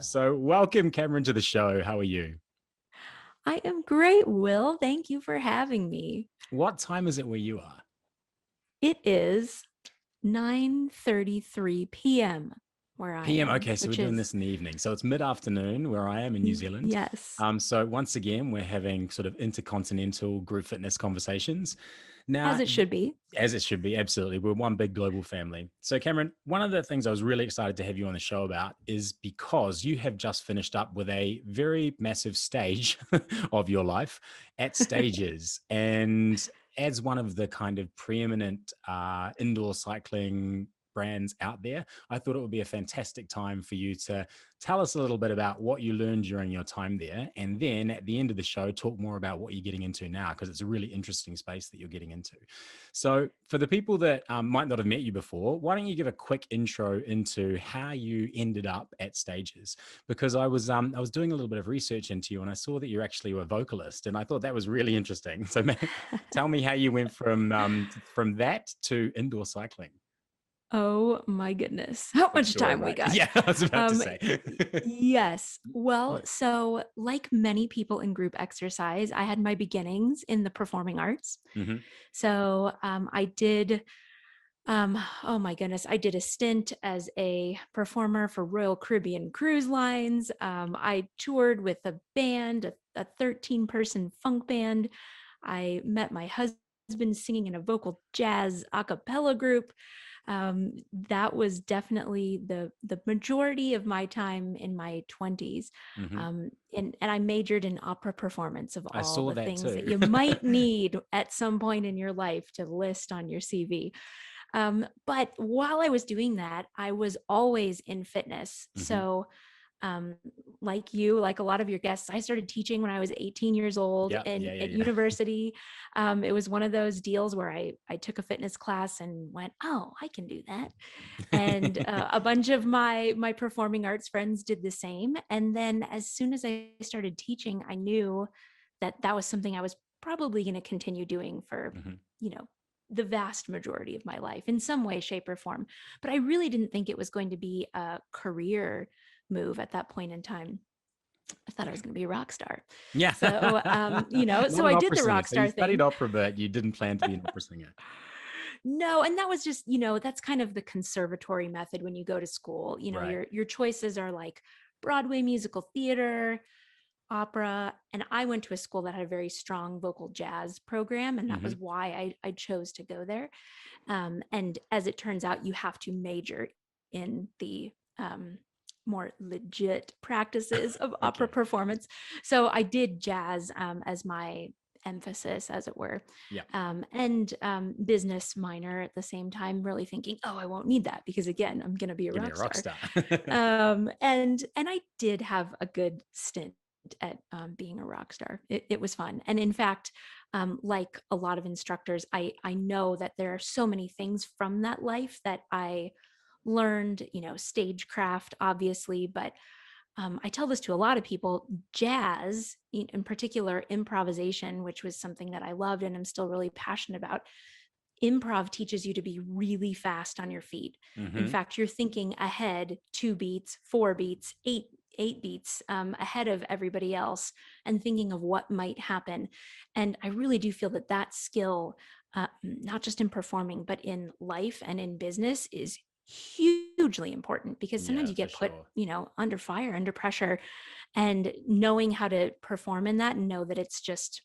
So welcome, Cameron, to the show. How are you? I am great, Will. Thank you for having me. What time is it where you are? It is 9:33 p.m. where I PM. am, Okay, so we're which doing is this in the evening. So it's mid-afternoon where I am in New Zealand. yes, So once again, we're having sort of intercontinental group fitness conversations. as Now, it should be. as it should be, absolutely. We're one big global family. So, Cameron, one of the things I was really excited to have you on the show about is because you have just finished up with a very massive stage of your life at Stages. And as one of the kind of preeminent indoor cycling brands out there, I thought it would be a fantastic time for you to tell us a little bit about what you learned during your time there. And then at the end of the show, talk more about what you're getting into now, because it's a really interesting space that you're getting into. So, for the people that might not have met you before, why don't you give a quick intro into how you ended up at Stages? Because I was doing a little bit of research into you, and I saw that you're actually a vocalist, and I thought that was really interesting. So, tell me how you went from that to indoor cycling. Oh my goodness. How I'm much sure, time we right? got? Yeah, I was about to Um, say. yes. Well, so like many people in group exercise, I had my beginnings in the performing arts. Hmm. So I did oh my goodness, I did a stint as a performer for Royal Caribbean Cruise Lines. I toured with a band, a 13-person funk band. I met my husband singing in a vocal jazz a cappella group. That was definitely the majority of my time in my 20s. Hmm. And I majored in opera performance of I all saw the that things that too. you might need at some point in your life to list on your CV. But while I was doing that, I was always in fitness. Hmm. So, um, like you, like a lot of your guests, I started teaching when I was 18 years old Yeah, and yeah, yeah, at yeah. university. It was one of those deals where I took a fitness class and went, oh, I can do that. And a bunch of my performing arts friends did the same. And then as soon as I started teaching, I knew that that was something I was probably going to continue doing for, Hmm. you know, the vast majority of my life in some way, shape, or form. But I really didn't think it was going to be a career move at that point in time. I thought I was going to be a rock star. Yeah. So, Not so an I did opera the singer. rock So you star studied thing. opera, but you didn't plan to be an opera singer. No, and that was just, that's kind of the conservatory method when you go to school. Right. Your choices are like Broadway musical theater, opera, and I went to a school that had a very strong vocal jazz program, and that Hmm. was why I chose to go there. And as it turns out, you have to major in the more legit practices of opera Okay. performance. So I did jazz as my emphasis, as it were, Yeah. and business minor at the same time, really thinking, oh, I won't need that because again, I'm going to be a Give me a rock rock star. star. And I did have a good stint at being a rock star. It was fun, and in fact, like a lot of instructors, I know that there are so many things from that life that I learned. Stagecraft, obviously, but I tell this to a lot of people. Jazz, in particular, improvisation, which was something that I loved and I'm still really passionate about. Improv teaches you to be really fast on your feet. In Hmm. fact, you're thinking ahead 2 beats, 4 beats, eight beats ahead of everybody else and thinking of what might happen. And I really do feel that that skill, not just in performing, but in life and in business, is hugely important because sometimes Yeah, you for get put, sure. under fire, under pressure, and knowing how to perform in that and know that it's just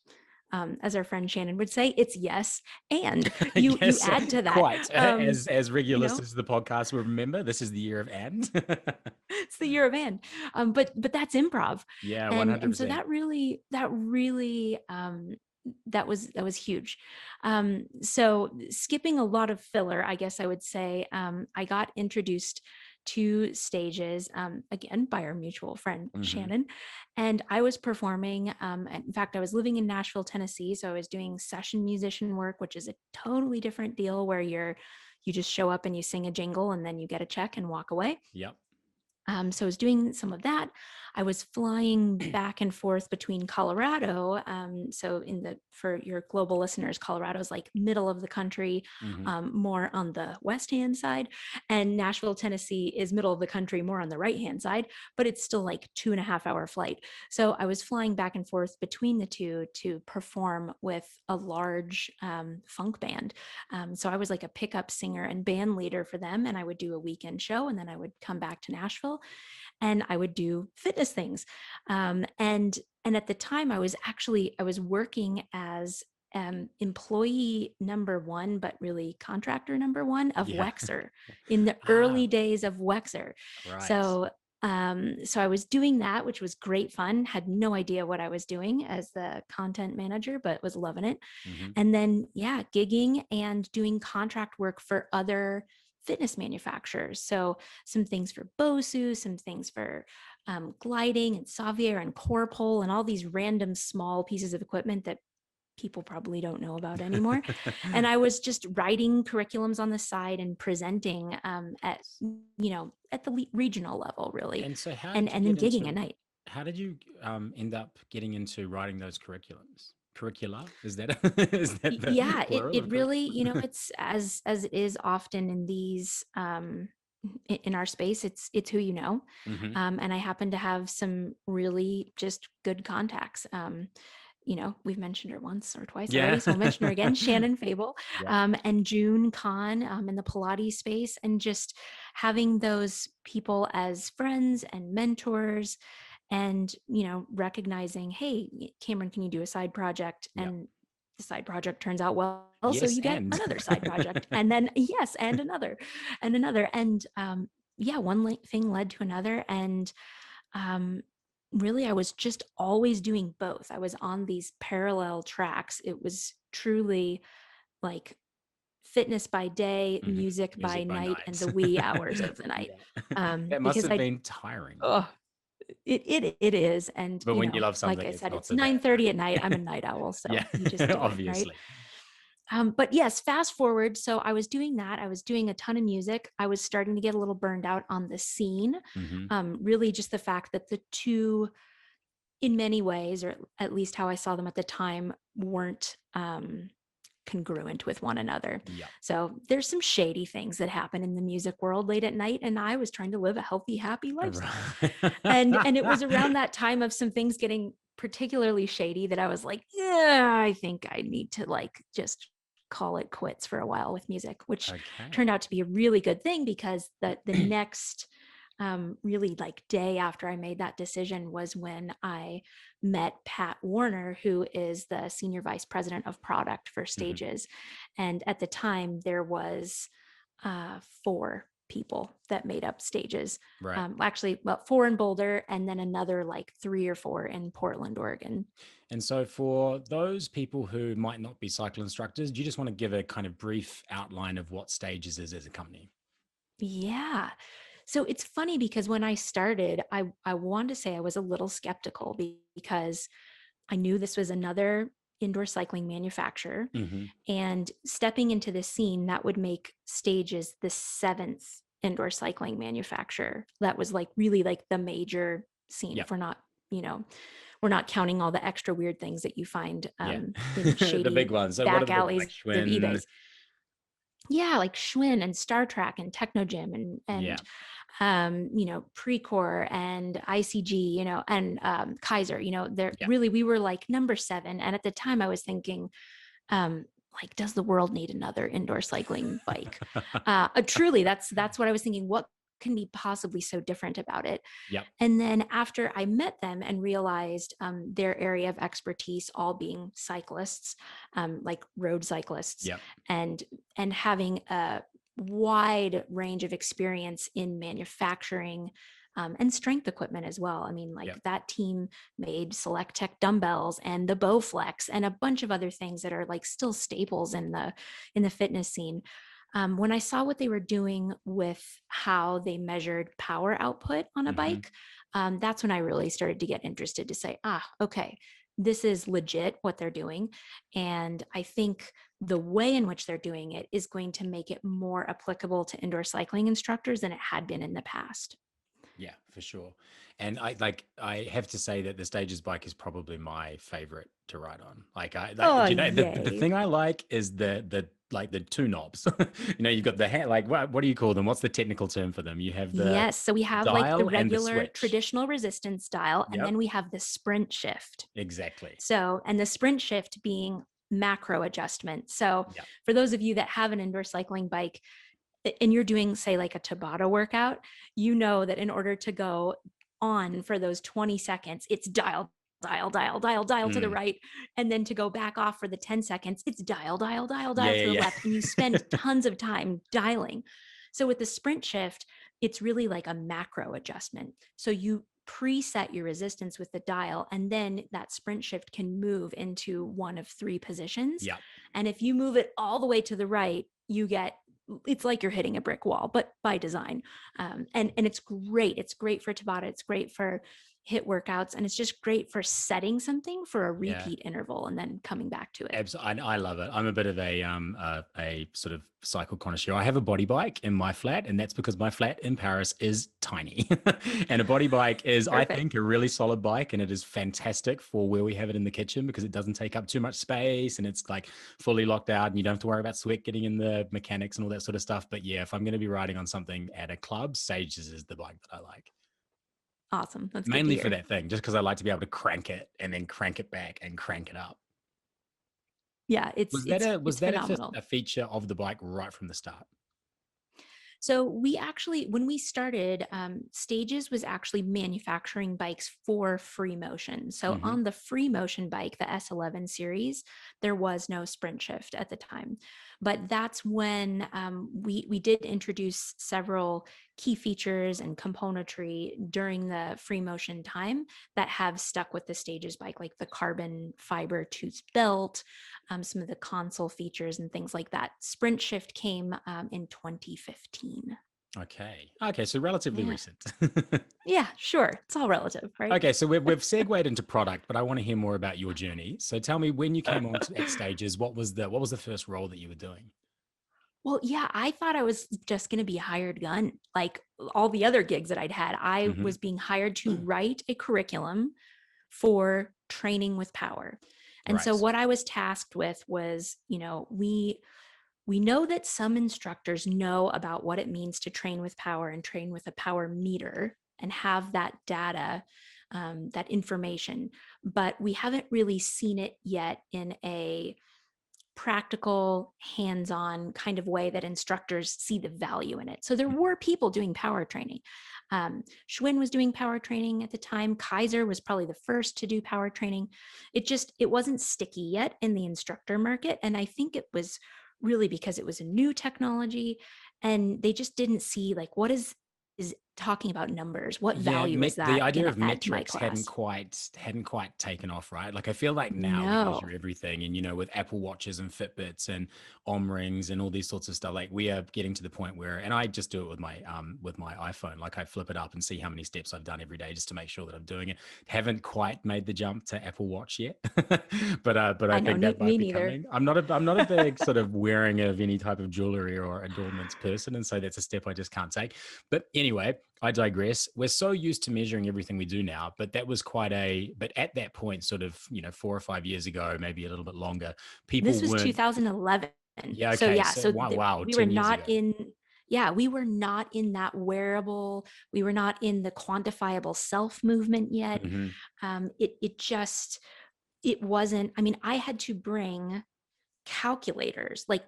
as our friend Shannon would say, it's yes, and you Yes, add to that. quite. As You regular know, listeners to the podcast will remember, this is the year of and. it's the year of and, but that's improv, Yeah, and so 100%. that really that was huge. So skipping a lot of filler, I guess I would say, I got introduced to Stages again by our mutual friend Hmm. Shannon, and I was performing. In fact, I was living in Nashville, Tennessee, so I was doing session musician work, which is a totally different deal where you just show up and you sing a jingle and then you get a check and walk away. Yep. So I was doing some of that. I was flying back and forth between Colorado. So for your global listeners, Colorado is like middle of the country, Hmm. more on the west hand side, and Nashville, Tennessee is middle of the country, more on the right hand side, but it's still like 2.5 hour flight. So I was flying back and forth between the two to perform with a large funk band. So I was like a pickup singer and band leader for them, and I would do a weekend show, and then I would come back to Nashville and I would do fitness things. And at the time, I was working as employee number one, but really contractor number one of Yeah. Wexer in the Ah, early days of Wexer. right. So I was doing that, which was great fun. Had no idea what I was doing as the content manager, but was loving it. Hmm. And then, yeah, gigging and doing contract work for other fitness manufacturers. So some things for Bosu, some things for gliding and Savier and core pole and all these random small pieces of equipment that people probably don't know about anymore. And I was just writing curriculums on the side and presenting at the regional level, really, And so how did and you and then get gigging into at night. how did you end up getting into writing those curriculums? Curricula? Is that is that the Yeah, plural it of really, curriculum? it's as it is often in these in our space, it's who you know. Hmm. And I happen to have some really just good contacts. We've mentioned her once or twice Yeah. already, so we'll mention her again, Shannon Fable, Yep. and June Kahn, in the Pilates space, and just having those people as friends and mentors, and recognizing, hey, Cameron, can you do a side project? Yep. And the side project turns out well, so Yes, you get and another side project, and then yes, and another, and another, and yeah, one thing led to another, and um, really, I was just always doing both. I was on these parallel tracks. It was truly like fitness by day, Mhm. music by Music by night, and night. the wee hours of the night. Yeah. That must Because have been tiring. oh, it is, and But when you love like something, I it's said, not it's so bad, 9:30 at night. I'm a right? night owl, Yeah, so you just do it, right? obviously. But yes, fast forward. So I was doing that. I was doing a ton of music. I was starting to get a little burned out on the scene. Mhm. Really, just the fact that the two, in many ways, or at least how I saw them at the time, weren't congruent with one another. Yep. So there's some shady things that happen in the music world late at night, and I was trying to live a healthy, happy lifestyle. And it was around that time of some things getting particularly shady that I was like, yeah, I think I need to like just call it quits for a while with music, which Okay. turned out to be a really good thing, because the next really like day after I made that decision was when I met Pat Warner, who is the senior vice president of product for Mhm. Stages. And at the time, there was four people that made up Stages. Right. Actually, well, four in Boulder, and then another like three or four in Portland, Oregon. And so for those people who might not be cycle instructors, do you just want to give a kind of brief outline of what Stages is as a company? Yeah. So it's funny because when I started, I wanted to say I was a little skeptical, because I knew this was another indoor cycling manufacturer, Mhm. and stepping into the scene that would make Stages the seventh indoor cycling manufacturer. That was like really like the major scene. Yep. If you know, we're not counting all the extra weird things that you find Yeah. in The big shady ones. So what are back the big ones? Like alleys of Schwinn? eBay's. Yeah, like Schwinn and Star Trek and Technogym and Yeah. Precor and ICG, and Kaiser. They're Yeah. really, we were like number seven. And at the time I was thinking, um, like, does the world need another indoor cycling bike? Truly, that's what I was thinking. What can be possibly so different about it? Yep. And then after I met them and realized their area of expertise all being cyclists, like road cyclists, Yep. and having a wide range of experience in manufacturing and strength equipment as well. I mean, like Yep. that team made Select Tech dumbbells and the Bowflex and a bunch of other things that are like still staples in the fitness scene. When I saw what they were doing with how they measured power output on a Mhm. bike, that's when I really started to get interested to say, okay, this is legit what they're doing. And I think the way in which they're doing it is going to make it more applicable to indoor cycling instructors than it had been in the past. Yeah, for sure. And I have to say that the Stages bike is probably my favorite to ride on. Oh, The yay. thing I like is the like the two knobs. You've got the hand, like what do you call them? What's the technical term for them? You have the Yes. So we have like the dial and the regular switch. traditional resistance dial, and Yep, then we have the sprint shift. exactly. So, and the sprint shift being macro adjustment. So, Yep. for those of you that have an indoor cycling bike and you're doing, say, like a Tabata workout, you know that in order to go on for those 20 seconds, it's dial, dial, dial, dial, dial to the Mm. right. And then to go back off for the 10 seconds, it's dial, dial, dial, Yeah, dial to the yeah, left. And you spend yeah. tons of time dialing. So with the sprint shift, it's really like a macro adjustment. So you preset your resistance with the dial, and then that sprint shift can move into one of three positions. Yep. And if you move it all the way to the right, you get, it's like you're hitting a brick wall, but by design. And it's great. It's great for Tabata. It's great for hit workouts, and it's just great for setting something for a Yeah. repeat interval and then coming back to it. Absolutely. I love it. I'm a bit of a sort of cycle connoisseur. I have a body bike in my flat, and that's because my flat in Paris is tiny. And a body bike is, I Perfect. think, a really solid bike, and it is fantastic for where we have it in the kitchen because it doesn't take up too much space and it's like fully locked out and you don't have to worry about sweat getting in the mechanics and all that sort of stuff. But yeah, if I'm going to be riding on something at a club, Sages is the bike that I like. Awesome. That's good to Mainly for hear. that thing, just because I like to be able to crank it and then crank it back and crank it up. Yeah, it's Was that it's a was it's that phenomenal. a feature of the bike right from the start? So we actually, when we started, Stages was actually manufacturing bikes for free motion. So Hmm. on the free motion bike, the S11 series, there was no sprint shift at the time. But that's when we did introduce several key features and componentry during the free motion time that have stuck with the Stages bike, like the carbon fiber tooth belt, some of the console features and things like that. Sprint shift came in 2015. Okay. Okay. So relatively Yeah. recent. Yeah, sure. It's all relative, right? Okay. So we've segued into product, but I want to hear more about your journey. So tell me, when you came on at Stages, what was the first role that you were doing? Well, yeah, I thought I was just going to be a hired gun. Like all the other gigs that I'd had, I Hmm. was being hired to write a curriculum for training with power. And so Right. what I was tasked with was, we know that some instructors know about what it means to train with power and train with a power meter and have that data, that information, but we haven't really seen it yet in a practical, hands-on kind of way that instructors see the value in it. So there were people doing power training. Schwinn was doing power training at the time. Kaiser was probably the first to do power training. It wasn't sticky yet in the instructor market. And I think it was really because it was a new technology and they just didn't see like is talking about numbers. What Yeah, value is the that idea going to of add to my metrics hadn't class? quite taken off, right? Like I feel like now we No. measure everything, and with Apple Watches and Fitbits and Om rings and all these sorts of stuff, like we are getting to the point where, and I just do it with my iPhone, like I flip it up and see how many steps I've done every day just to make sure that I'm doing it. Haven't quite made the jump to Apple Watch yet, but I I know, think that me might be neither. coming. I'm not a big sort of wearing of any type of jewelry or adornments person, and so that's a step I just can't take. But anyway, I digress. We're so used to measuring everything we do now, but but at that point, sort of, 4 or 5 years ago, maybe a little bit longer, This people was weren't, 2011. yeah, So okay. yeah, So so wow, we were 10 years not ago. in, yeah, we were not in that wearable, we were not in the quantifiable self movement yet. Hmm. It just, it wasn't, I mean, I had to bring calculators, like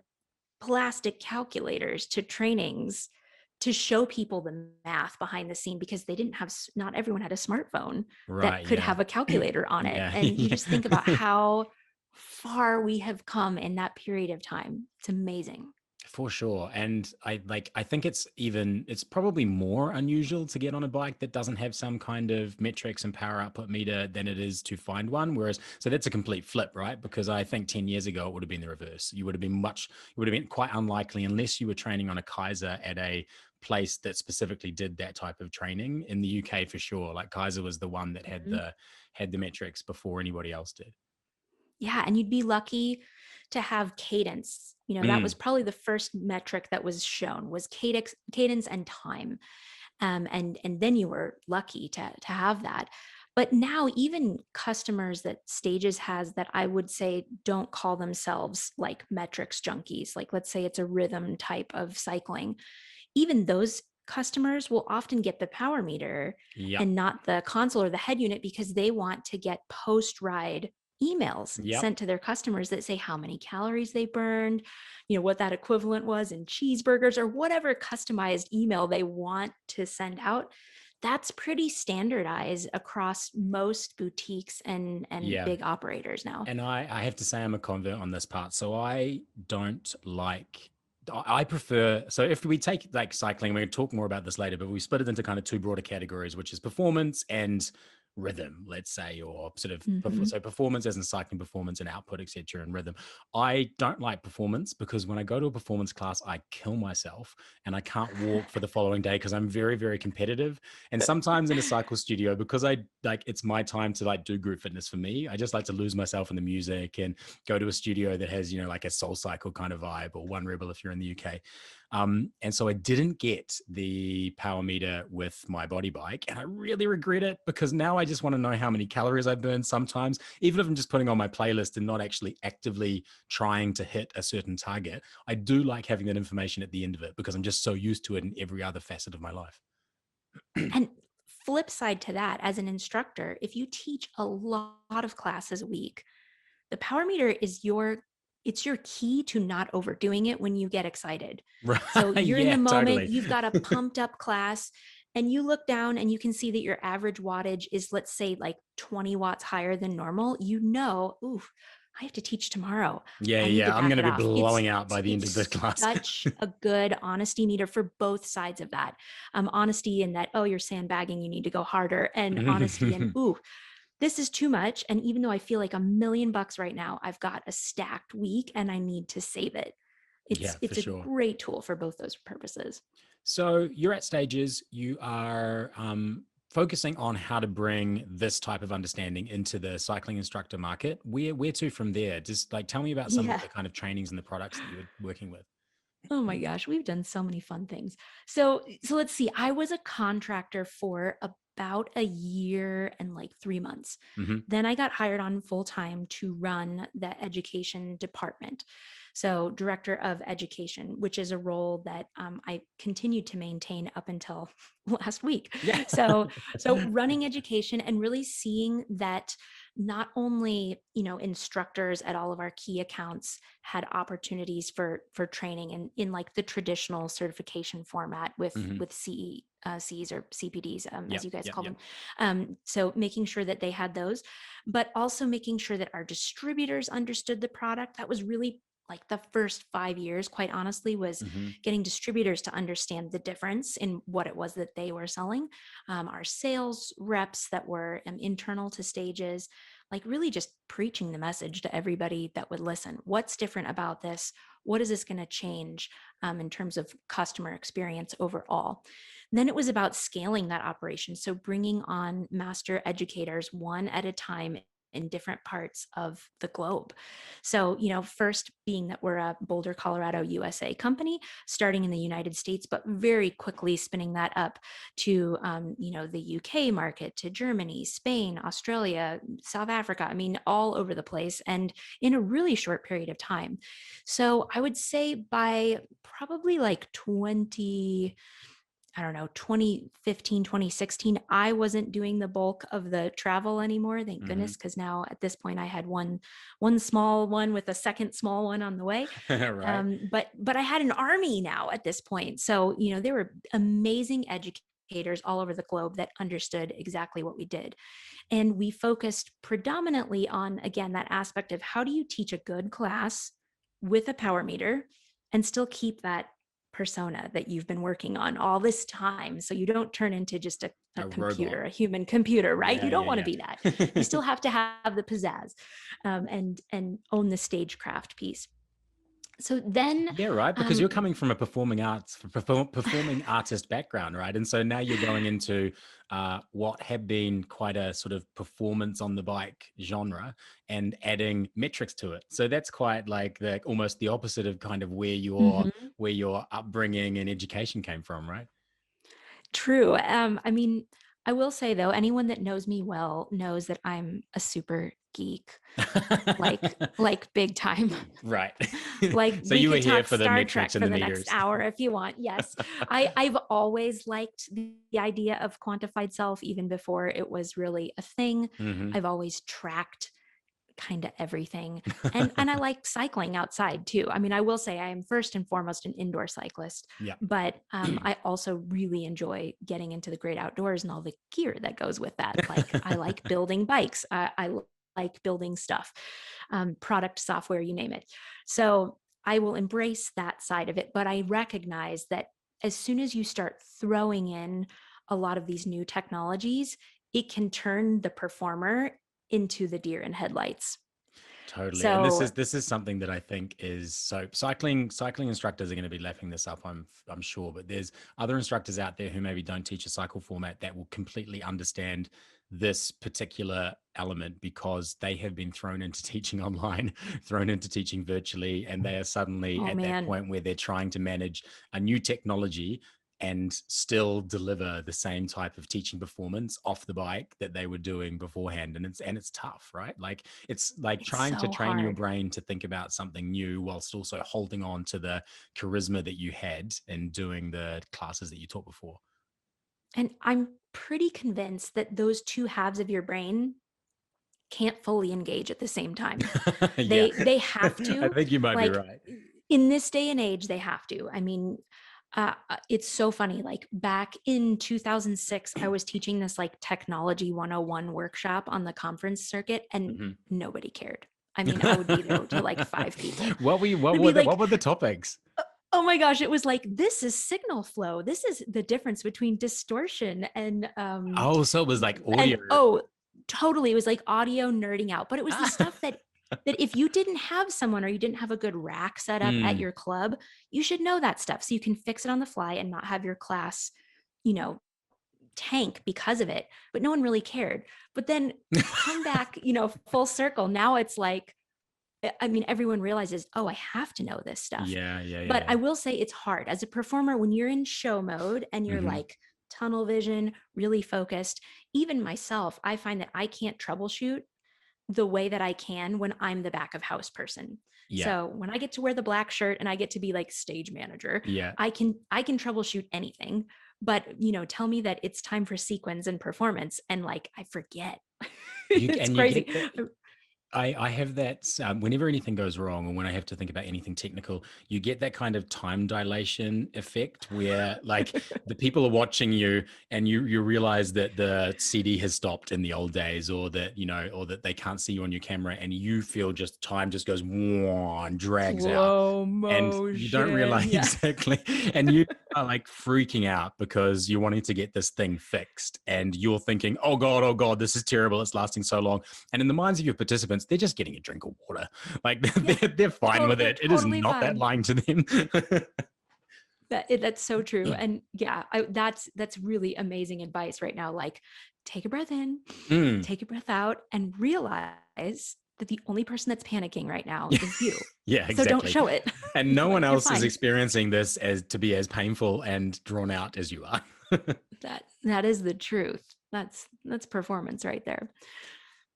plastic calculators to trainings to show people the math behind the scene because they didn't have, not everyone had a smartphone that Right, could yeah. have a calculator on it. Yeah, And you yeah. just think about how far we have come in that period of time. It's amazing. For sure. And I think it's probably more unusual to get on a bike that doesn't have some kind of metrics and power output meter than it is to find one. Whereas, so that's a complete flip, right? Because I think 10 years ago it would have been the reverse. It would have been quite unlikely unless you were training on a Kaiser at a place that specifically did that type of training in the UK for sure. Like Kaiser was the one that had Mhm. the metrics before anybody else did. Yeah. And you'd be lucky to have cadence. That was Mm, probably the first metric that was shown, was cadence and time. And then you were lucky to have that. But now even customers that Stages has that I would say don't call themselves like metrics junkies, like let's say it's a rhythm type of cycling, even those customers will often get the power meter yep. and not the console or the head unit, because they want to get post ride emails Yep. sent to their customers that say how many calories they burned, what that equivalent was in cheeseburgers, or whatever customized email they want to send out. That's pretty standardized across most boutiques and Yeah. big operators now. And I have to say I'm a convert on this part. So I don't like, I prefer, so if we take like cycling, we're going to talk more about this later, but we split it into kind of two broader categories, which is performance and rhythm, let's say, or sort of, Mm-hmm. so performance as in cycling performance and output, etc., and rhythm. I don't like performance because when I go to a performance class, I kill myself and I can't walk for the following day because I'm very, very competitive. And sometimes in a cycle studio, because I like, it's my time to like do group fitness for me. I just like to lose myself in the music and go to a studio that has, like a Soulcycle kind of vibe, or One Rebel if you're in the UK. And so I didn't get the power meter with my body bike, and I really regret it because now I just want to know how many calories I burn sometimes, even if I'm just putting on my playlist and not actually actively trying to hit a certain target. I do like having that information at the end of it because I'm just so used to it in every other facet of my life. And flip side to that, as an instructor, if you teach a lot of classes a week, the power meter is it's your key to not overdoing it when you get excited. Right. So you're in Yeah, the moment, totally. you've got a pumped up class, and you look down and you can see that your average wattage is, let's say, like 20 watts higher than normal. Ooh, I have to teach tomorrow. Yeah, I need to yeah. I'm going back to it be off. It's blowing out by the end of this it's class. such a good honesty meter for both sides of that. Honesty in that, oh, you're sandbagging, you need to go harder, and honesty in, ooh, this is too much. And even though I feel like $1,000,000 right now, I've got a stacked week and I need to save it. Yeah, for It's a sure. great tool for both those purposes. So you're at Stages, you are focusing on how to bring this type of understanding into the cycling instructor market. Where to from there? Just like tell me about some of Yeah. the kind of trainings and the products that you were working with. Oh my gosh, we've done so many fun things. So let's see. I was a contractor for about a year and like 3 months. Hmm. Then I got hired on full time to run the education department. So director of education, which is a role that I continued to maintain up until last week. Yeah. So running education and really seeing that not only instructors at all of our key accounts had opportunities for training in like the traditional certification format Hmm. with Cs or CPDs, as Yep. you guys Yep. call Yep. them. So making sure that they had those, but also making sure that our distributors understood the product. That was really like the first 5 years, quite honestly, was Hmm. getting distributors to understand the difference in what it was that they were selling. Our sales reps that were internal to Stages, like really just preaching the message to everybody that would listen. What's different about this? What is this going to change in terms of customer experience overall? And then it was about scaling that operation. So bringing on master educators one at a time in different parts of the globe. So, first being that we're a Boulder, Colorado, USA company, starting in the United States, but very quickly spinning that up to, the UK market, to Germany, Spain, Australia, South Africa. I mean, all over the place, and in a really short period of time. So I would say by probably like 2015, 2016, I wasn't doing the bulk of the travel anymore, thank Hmm. goodness, because now at this point I had one small one with a second small one on the way. Right. But I had an army now at this point. So, there were amazing educators all over the globe that understood exactly what we did. And we focused predominantly on, again, that aspect of how do you teach a good class with a power meter and still keep that persona that you've been working on all this time. So you don't turn into just a A robot. computer, a human computer, right? You Yeah. don't Yeah. want to be that. You Yeah. still have to have the pizzazz, and own the stagecraft piece. So then, Yeah, right. Because you're um, coming from a performing artist background, right? And so now you're going into what had been quite a sort of performance on the bike genre and adding metrics to it. So that's quite like the almost the opposite of kind of mhm, where your upbringing and education came from, right? true. I mean, I will say though, anyone that knows me well knows that I'm a super geek, like big time. Right. Like So we you were could here talk for the Star Trek metrics and for the the next meters. hour if you want. Yes. I've always liked the idea of quantified self even before it was really a thing. Hmm. I've always tracked kind of everything. And I like cycling outside too. I mean, I will say I am first and foremost an indoor cyclist, Yeah. but I also really enjoy getting into the great outdoors and all the gear that goes with that. Like I like building bikes. I like building stuff, product, software, you name it. So I will embrace that side of it, but I recognize that as soon as you start throwing in a lot of these new technologies, it can turn the performer into the deer in headlights. Totally. And So, this is something that I think is so cycling instructors are going to be lapping this up, I'm sure, but there's other instructors out there who maybe don't teach a cycle format that will completely understand this particular element because they have been thrown into teaching online, thrown into teaching virtually, and they are suddenly oh at that man, point where they're trying to manage a new technology and still deliver the same type of teaching performance off the bike that they were doing beforehand. And it's tough, right? Like it's like it's trying to so train your hard. brain to think about something new whilst also holding on to the charisma that you had in doing the classes that you taught before. And I'm pretty convinced that those two halves of your brain can't fully engage at the same time. Yeah. They have I to, think you might be like right. in this day and age they have to. I mean, it's so funny, like back in 2006 I was teaching this like technology 101 workshop on the conference circuit and Mhm. nobody cared. I mean, I would be there to like five people. What They'd were be like, what were the topics? oh my gosh, it was like, this is signal flow, this is the difference between distortion Oh, so it was like and audio. oh, totally, it was like audio nerding out, but it was the Ah. stuff that if you didn't have someone or you didn't have a good rack set up at Mm, your club, you should know that stuff so you can fix it on the fly and not have your class, you know, tank because of it. But no one really cared. But then come back, full circle. Now it's like, I mean, everyone realizes, oh, I have to know this stuff. yeah, yeah, But yeah. I will say it's hard as a performer when you're in show mode and you're Hmm. like tunnel vision, really focused. Even myself, I find that I can't troubleshoot the way that I can when I'm the back of house person. Yeah, So when I get to wear the black shirt and I get to be like stage manager, yeah. I can troubleshoot anything. But tell me that it's time for sequence and performance, and like I forget. It's You crazy. get that. I have that whenever anything goes wrong or when I have to think about anything technical, you get that kind of time dilation effect where like the people are watching you and you realize that the CD has stopped in the old days or that, or that they can't see you on your camera and you feel just time just goes and drags out Slow and you don't motion. realize Yes. exactly and you are like freaking out because you're wanting to get this thing fixed and you're thinking, oh god, this is terrible, it's lasting so long. And in the minds of your participants, they're just getting a drink of water. Like Yeah. they're fine with They're it. It is totally not that fine. lying to them. That's so true. And yeah, that's really amazing advice right now. Like, take a breath in, Mm. take a breath out, and realize that the only person that's panicking right now Yeah, is you. yeah, So don't exactly. show it. And no one You're else is fine. experiencing this as to be as painful and drawn out as you are. That is the truth. That's performance right there.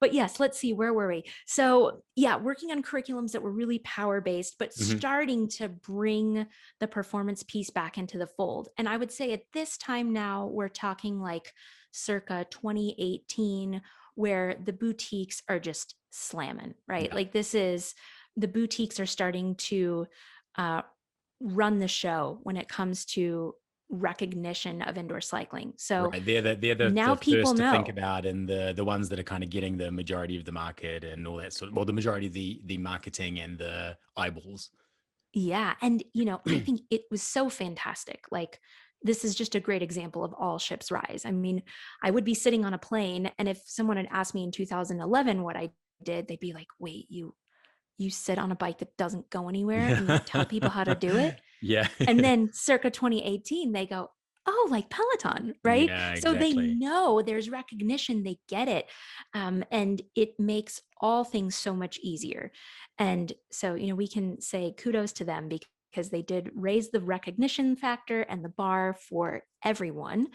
But yes, let's see, where were we? So yeah, working on curriculums that were really power based, but Mhm. starting to bring the performance piece back into the fold. And I would say at this time now, we're talking like circa 2018, where the boutiques are just slamming, right? Yeah. Like the boutiques are starting to uh, run the show when it comes to recognition of indoor cycling. So Right. They're the now people first to think know. about and the ones that are kind of getting the majority of the market and all that sort of, well, the majority of the marketing and the eyeballs. Yeah. And, I think it was so fantastic. Like, this is just a great example of all ships rise. I mean, I would be sitting on a plane, and if someone had asked me in 2011 what I did, they'd be like, wait, you you sit on a bike that doesn't go anywhere and you tell people how to do it. Yeah. And then circa 2018, they go, oh, like Peloton, right? Yeah, So they exactly. know there's recognition, they get it. And it makes all things so much easier. And so, we can say kudos to them because they did raise the recognition factor and the bar for everyone.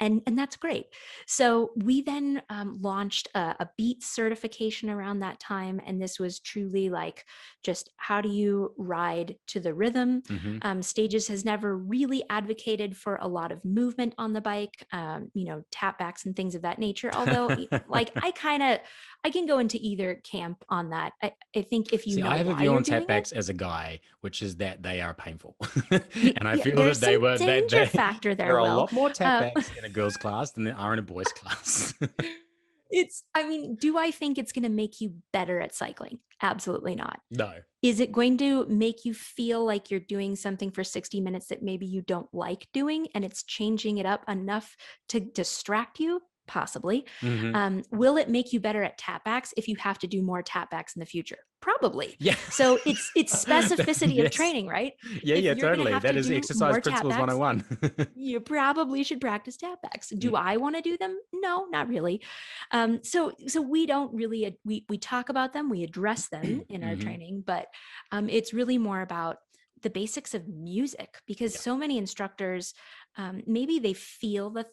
And that's great. So we then launched a beat certification around that time. And this was truly like, just how do you ride to the rhythm? Hmm. Stages has never really advocated for a lot of movement on the bike, tap backs and things of that nature. Although like I can go into either camp on that. I think if you See, know I have a why view you're on doing it, tapbacks as a guy, which is that they are painful. And I yeah, feel that there's some danger they factor there there, are a Will. lot more Uh, tapbacks in a girl's class than there are in a boys' class. I mean, do I think it's going to make you better at cycling? Absolutely not. No. Is it going to make you feel like you're doing something for 60 minutes that maybe you don't like doing and it's changing it up enough to distract you? Possibly. Hmm. Will it make you better at tapbacks if you have to do more tapbacks in the future? Probably. Yeah. So it's specificity of Yes. training, right? Yeah, If yeah, you're going to totally. have That to is do exercise more principles tapbacks, 101. you probably should practice tapbacks. Do I want to do them? No, not really. So we don't really we talk about them, we address them in our Hmm. training, but it's really more about the basics of music because Yeah. so many instructors maybe they feel the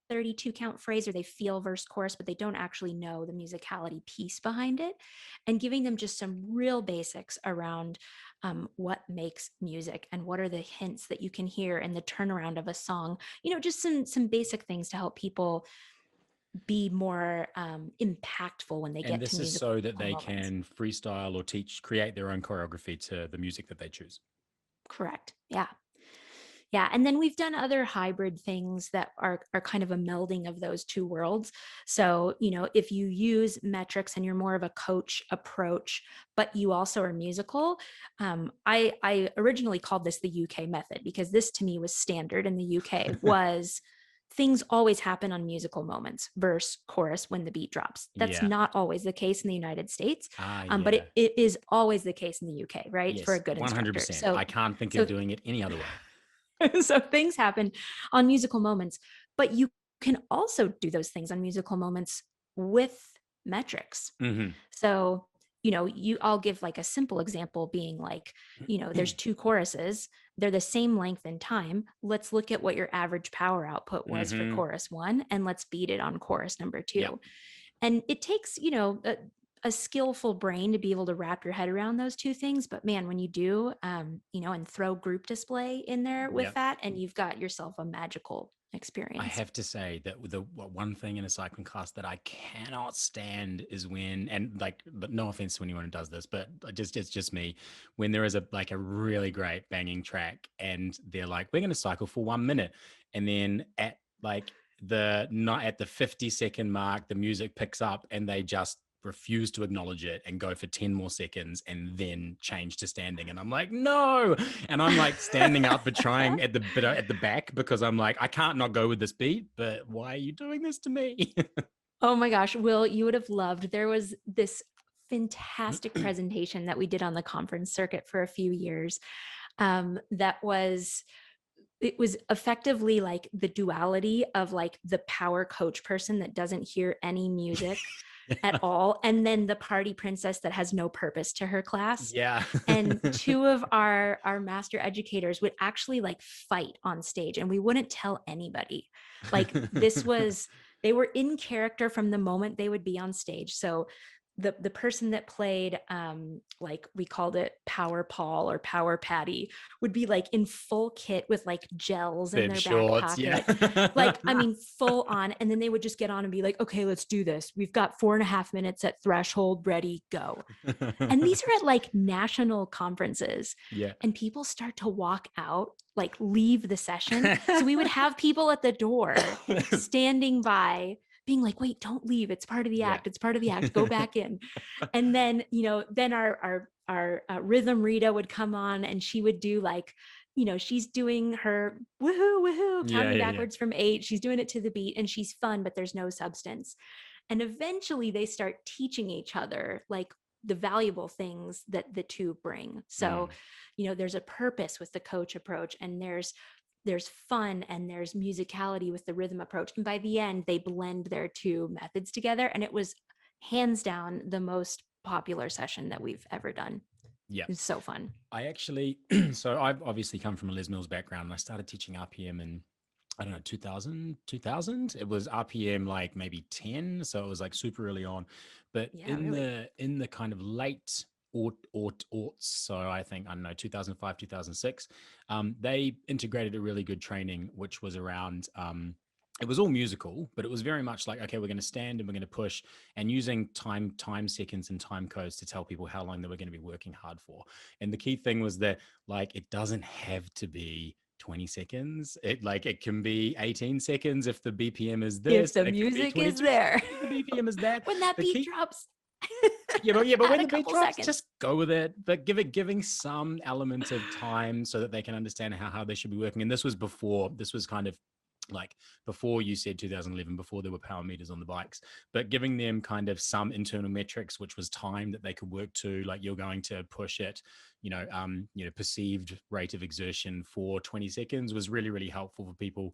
32 count phrase or they feel verse chorus, but they don't actually know the musicality piece behind it. And giving them just some real basics around what makes music and what are the hints that you can hear in the turnaround of a song, just some basic things to help people be more impactful when they And get to this is musical so that they moments. can freestyle or create their own choreography to the music that they choose. Correct. Yeah. Yeah, and then we've done other hybrid things that are kind of a melding of those two worlds. So, if you use metrics and you're more of a coach approach, but you also are musical, I originally called this the UK method because this to me was standard in the UK was things always happen on musical moments, verse, chorus when the beat drops. That's Yeah. not always the case in the United States, Ah, but yeah. it is always the case in the UK, right? For a Yes, good instructor. 100%. So I can't think of so doing it any other way. so things happen on musical moments, but you can also do those things on musical moments with metrics. Hmm. So, I'll give like a simple example being like, there's two choruses, they're the same length and time. Let's look at what your average power output was for Hmm. chorus one and let's beat it on chorus number Yep. two. And it takes, a skillful brain to be able to wrap your head around those two things. But man, when you do, and throw group display in there with Yep. that, and you've got yourself a magical I experience. have to say that the one thing in a cycling class that I cannot stand is when, and like, but no offense to anyone who does this, but it's just me, when there is a really great banging track and they're like, we're going to cycle for 1 minute. And then at like not at the 50-second mark, the music picks up and they just refuse to acknowledge it and go for 10 more seconds and then change to standing. And I'm like, no. And I'm like standing up but trying at the back because I'm like, I can't not go with this beat, but why are you doing this to me? Oh my gosh, Will, you would have loved. There was this fantastic presentation that we did on the conference circuit for a few years. That was it was effectively like the duality of like the power coach person that doesn't hear any music at all, and then the party princess that has no purpose to her class. Yeah. And two of our master educators would actually like fight on stage and we wouldn't tell anybody. Like this was they were in character from the moment they would be on stage. So the person that played like we called it Power Paul or Power Patty would be like in full kit with like gels in Bib their back shorts, yeah. pocket, like I mean full on. And then they would just get on and be like, okay, let's do this, we've got 4.5 minutes at threshold, ready, go. And these are at like national conferences, Yeah. and people start to walk out, like leave the session. So we would have people at the door standing by being like, wait, don't leave, it's part of the Yeah. act, it's part of the act, go back in. And then then our rhythm Rita would come on and she would do like, she's doing her woohoo woohoo Yeah, counting yeah, yeah. backwards from 8, she's doing it to the beat and she's fun, but there's no substance. And eventually they start teaching each other like the valuable things that the two bring. So, there's a purpose with the coach approach, and there's fun, and there's musicality with the rhythm approach. And by the end, they blend their two methods together. And it was hands down the most popular session that we've ever done. Yeah. It's so fun. I actually, so I've obviously come from a Les Mills background, and I started teaching RPM in, I don't know, 2000. It was RPM like maybe 10. So it was like super early on, but Yeah, really. in the kind of late aughts, so I think, I don't know, 2005, 2006, they integrated a really good training, which was around, it was all musical, but it was very much like, okay, we're going to stand and we're going to push, and using time seconds and time codes to tell people how long they were going to be working hard for. And the key thing was that, like, it doesn't have to be 20 seconds. It can be 18 seconds if the BPM is If this, the and it can be music is 22 there, seconds if the BPM is that. when that The beat key, drops, but add when a the beat couple drops, seconds. just go with it. But giving some element of time so that they can understand how hard they should be working. And this was kind of like before you said 2011, before there were power meters on the bikes, but giving them kind of some internal metrics, which was time that they could work to, like, you're going to push it, perceived rate of exertion for 20 seconds, was really, really helpful for people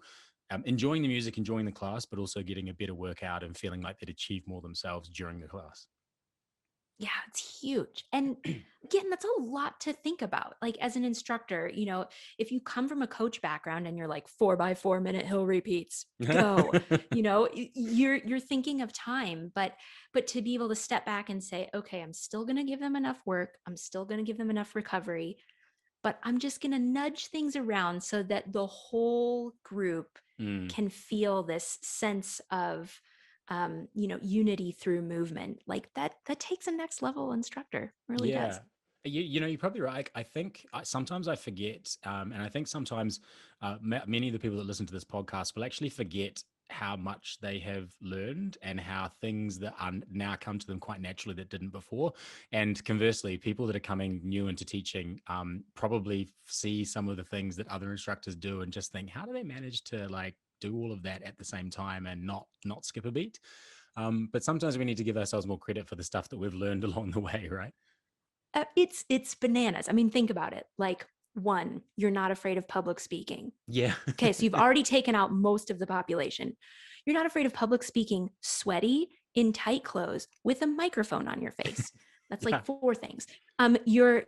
enjoying the music, enjoying the class, but also getting a better workout and feeling like they'd achieve more themselves during the class. Yeah, it's huge. And again, that's a lot to think about. Like, as an instructor, if you come from a coach background and you're like 4x4 minute hill repeats, go, you're thinking of time, but to be able to step back and say, okay, I'm still going to give them enough work. I'm still going to give them enough recovery, but I'm just going to nudge things around so that the whole group can feel this sense of unity through movement. Like that takes a next level instructor, really does. Yeah. You're probably right. I think sometimes I forget, and I think sometimes many of the people that listen to this podcast will actually forget how much they have learned and how things that are now come to them quite naturally that didn't before. And conversely, people that are coming new into teaching probably see some of the things that other instructors do and just think, how do they manage to like do all of that at the same time and not skip a beat? But sometimes we need to give ourselves more credit for the stuff that we've learned along the way, right? It's bananas. I mean, think about it. Like, one, you're not afraid of public speaking. Yeah. Okay, so you've already taken out most of the population. You're not afraid of public speaking, sweaty, in tight clothes, with a microphone on your face. That's Yeah. like four things. You're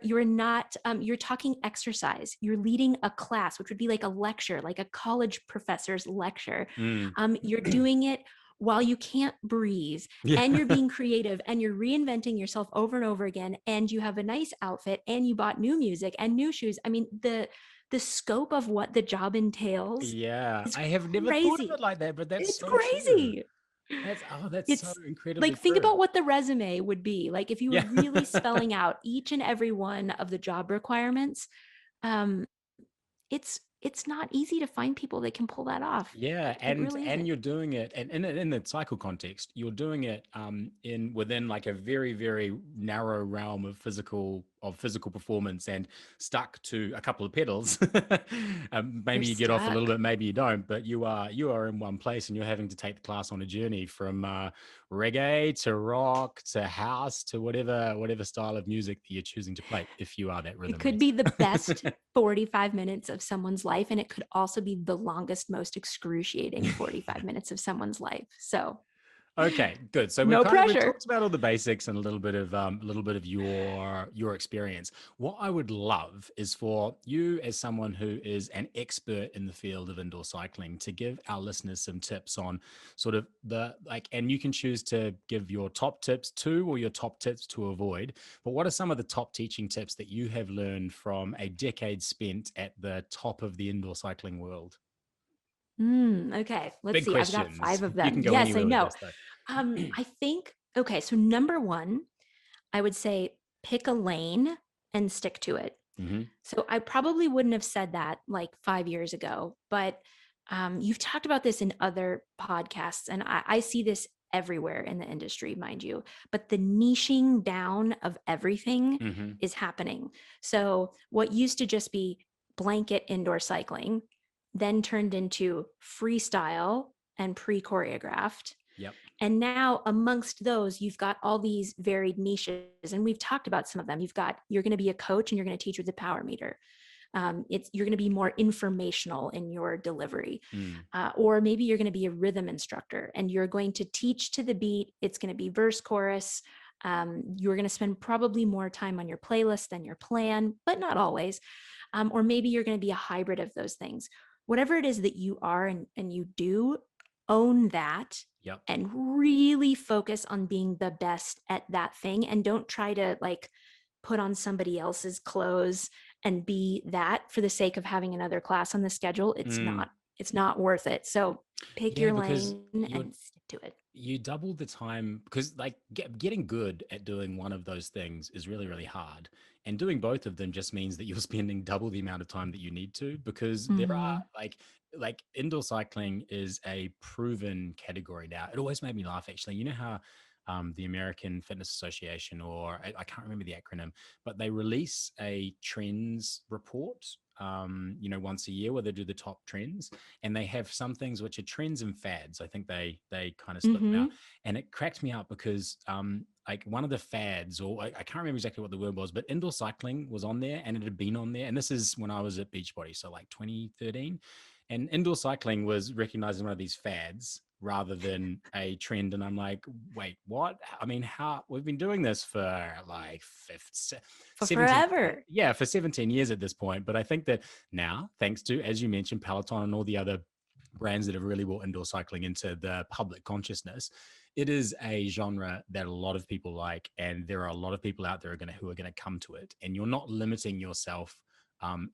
talking exercise. You're leading a class, which would be like a lecture, like a college professor's lecture. Mm. You're doing it while you can't breathe, Yeah. and you're being creative, and you're reinventing yourself over and over again, and you have a nice outfit, and you bought new music and new shoes. I mean, the scope of what the job entails Yeah. is I have never thought of it crazy. like that, but that's It's so true. crazy. That's so It's incredibly like, think true. about what the resume would be like if you were Yeah. really spelling out each and every one of the job requirements. Um, it's not easy to find people that can pull that off. Yeah, It and really and isn't. you're doing it, and in the cycle context, you're doing it in within like a very, very narrow realm of physical performance, and stuck to a couple of pedals. You're Maybe you get off a little stuck. bit, maybe you don't, but you are in one place, and you're having to take the class on a journey from reggae to rock to house to whatever style of music that you're choosing to play, if you are that It rhythm could be the best racer. 45 minutes of someone's life, and it could also be the longest, most excruciating 45 minutes of someone's life. So, Okay, good. So no we've pressure. talked about all the basics and a little bit of your experience. What I would love is for you, as someone who is an expert in the field of indoor cycling, to give our listeners some tips on sort of and you can choose to give your top tips to or your top tips to avoid. But what are some of the top teaching tips that you have learned from a decade spent at the top of the indoor cycling world? Okay, let's Big see. I've got questions. five of You can them. go Yes, I anywhere with know. this though. I think, okay, so number one, I would say pick a lane and stick to it. Hmm. So I probably wouldn't have said that like 5 years ago, but you've talked about this in other podcasts, and I see this everywhere in the industry, mind you. But the niching down of everything Hmm. is happening. So what used to just be blanket indoor cycling then turned into freestyle and pre choreographed. Yep. And now amongst those, you've got all these varied niches, and we've talked about some of them. You're going to be a coach and you're going to teach with the power meter. You're going to be more informational in your delivery. Or maybe you're going to be a rhythm instructor and you're going to teach to the beat. It's going to be verse chorus. You're going to spend probably more time on your playlist than your plan, but not always. Or maybe you're going to be a hybrid of those things. Whatever it is that you are and you do, own that. Yep. And really focus on being the best at that thing, and don't try to like put on somebody else's clothes and be that for the sake of having another class on the schedule. It's not worth it. So pick Yeah, your because lane you're and stick to it. you double the time, because like getting good at doing one of those things is really, really hard. And doing both of them just means that you're spending double the amount of time that you need to, because there are like indoor cycling is a proven category now. It always made me laugh, actually. You know how the American Fitness Association, or I can't remember the acronym, but they release a trends report, once a year, where they do the top trends, and they have some things which are trends and fads. I think they kind of split them out, and it cracked me up because like one of the fads, or I can't remember exactly what the word was, but indoor cycling was on there, and it had been on there, and this is when I was at Beachbody, so like 2013, and indoor cycling was recognized as one of these fads rather than a trend. And I'm like, wait, what? I mean, how we've been doing this for like 17, Forever. yeah, for 17 years at this point. But I think that now, thanks to, as you mentioned, Peloton and all the other brands that have really brought indoor cycling into the public consciousness, it is a genre that a lot of people like, and there are a lot of people out there who are going to come to it. And you're not limiting yourself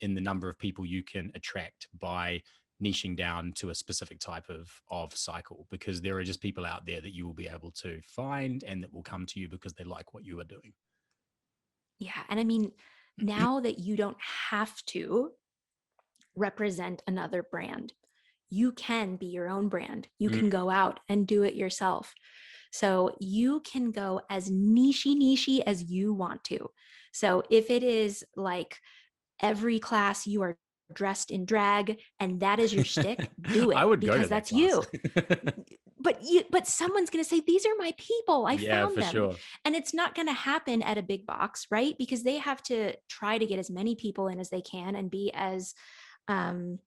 in the number of people you can attract by niching down to a specific type of cycle, because there are just people out there that you will be able to find and that will come to you because they like what you are doing. Yeah. And I mean, now that you don't have to represent another brand, you can be your own brand. You can go out and do it yourself. So you can go as niche as you want to. So if it is like every class you are dressed in drag and that is your shtick, do I it, would go to because that that's class. you. But someone's going to say, these are my people. I Yeah, found for them. sure. And it's not going to happen at a big box, right? Because they have to try to get as many people in as they can and be as um,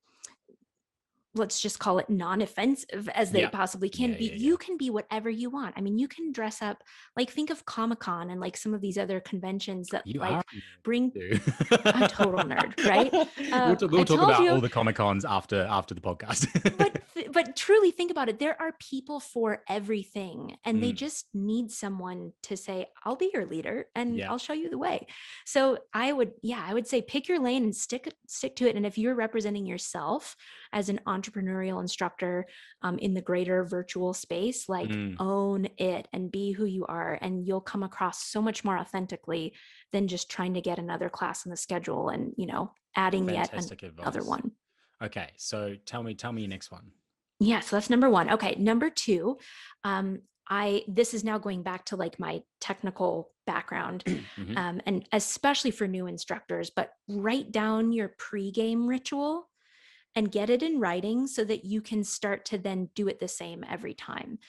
let's just call it non-offensive as they Yeah. possibly can be. You can be whatever you want. I mean, you can dress up, like think of Comic-Con and like some of these other conventions that You are like a nerd bring too. a total nerd, right? We'll I talk told about you. all the Comic Cons after the podcast. But truly think about it. There are people for everything, and they just need someone to say, I'll be your leader and Yeah. I'll show you the way. So I would say pick your lane and stick to it. And if you're representing yourself as an entrepreneurial instructor in the greater virtual space, like own it and be who you are, and you'll come across so much more authentically than just trying to get another class on the schedule and adding Fantastic yet another advice. one. Okay, so tell me your next one. Yeah, so that's number one. Okay, number two, this is now going back to like my technical background, and especially for new instructors, but write down your pregame ritual and get it in writing so that you can start to then do it the same every time.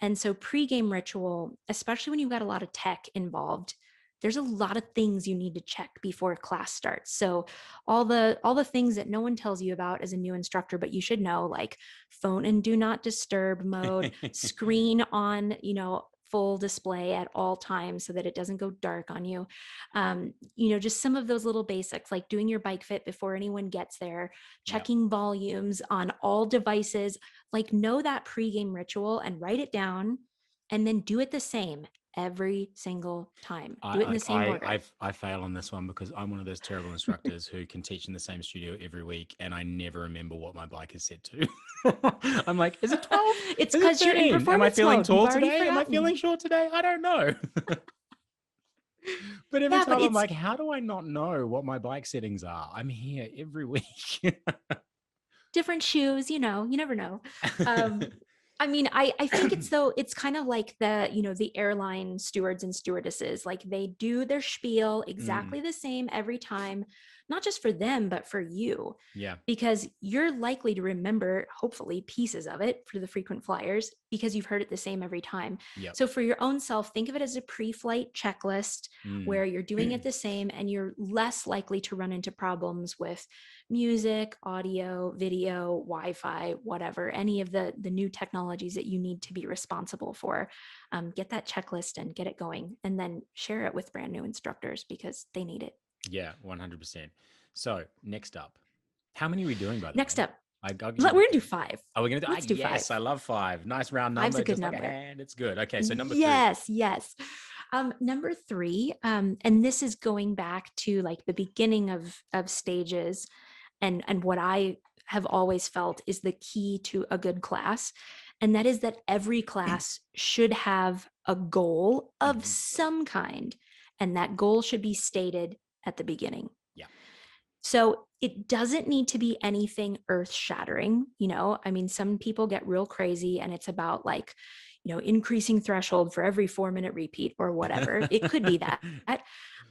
And so pregame ritual, especially when you've got a lot of tech involved, there's a lot of things you need to check before class starts. So all the things that no one tells you about as a new instructor, but you should know, like phone and do not disturb mode, screen on, full display at all times so that it doesn't go dark on you. Just some of those little basics, like doing your bike fit before anyone gets there, checking volumes on all devices, like know that pregame ritual and write it down, and then do it the same every single time. Do it in the same order. I fail on this one because I'm one of those terrible instructors who can teach in the same studio every week, and I never remember what my bike is set to. I'm like, is it 12? It's Is it because you're in 13? Am I performance feeling mode. tall You've already today? Am I forgotten. feeling short today? I don't know. But every Yeah, but time I'm it's like, how do I not know what my bike settings are? I'm here every week. different shoes, you never know. I mean, I think it's kind of like the airline stewards and stewardesses, like they do their spiel exactly the same every time. not just for them, but for you, Yeah. because you're likely to remember, hopefully, pieces of it for the frequent flyers because you've heard it the same every time. Yep. So for your own self, think of it as a pre-flight checklist Mm. where you're doing it the same and you're less likely to run into problems with music, audio, video, Wi-Fi, whatever, any of the new technologies that you need to be responsible for. Get that checklist and get it going, and then share it with brand new instructors because they need it. Yeah, 100%. So next up, how many are we doing, by the Next way? up, I'll give we're you the gonna do count. 5. Oh, we're going to do, Let's do 5. yes, I love 5. Nice round Five's a number, good just like a number. hand. It's good. Okay, so number 3. Yes, yes. Number 3, and this is going back to like the beginning of stages, and what I have always felt is the key to a good class, and that is that every class should have a goal of Mhm. some kind, and that goal should be stated at the beginning. Yeah. So it doesn't need to be anything earth shattering. I mean, some people get real crazy and it's about like, increasing threshold for every 4-minute repeat or whatever. It could be that,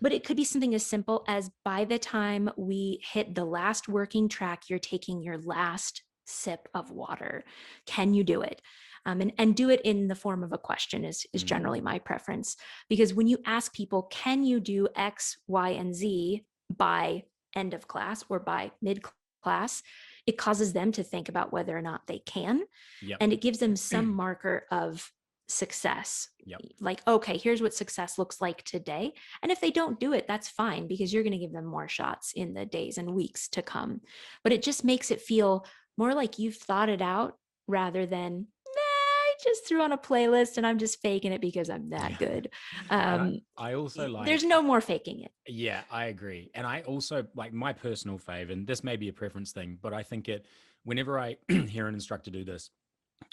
but it could be something as simple as by the time we hit the last working track, you're taking your last sip of water. Can you do it? And do it in the form of a question is Mm. generally my preference. Because when you ask people, can you do X, Y, and Z by end of class or by mid class, it causes them to think about whether or not they can. Yep. And it gives them some marker of success. Yep. Like, okay, here's what success looks like today. And if they don't do it, that's fine because you're going to give them more shots in the days and weeks to come. But it just makes it feel more like you've thought it out rather than, I just threw on a playlist and I'm just faking it because I'm that good. And I also There's like, no more faking it. yeah, I agree. And I also like my personal fave, and this may be a preference thing, but I think whenever I hear an instructor do this,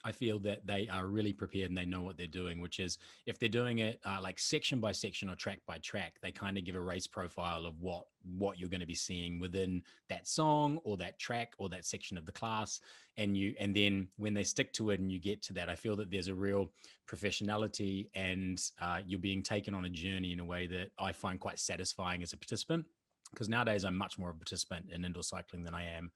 I feel that they are really prepared and they know what they're doing, which is if they're doing it like section by section or track by track, they kind of give a race profile of what you're going to be seeing within that song or that track or that section of the class. And then when they stick to it and you get to that, I feel that there's a real professionality and you're being taken on a journey in a way that I find quite satisfying as a participant. Because nowadays I'm much more of a participant in indoor cycling than I am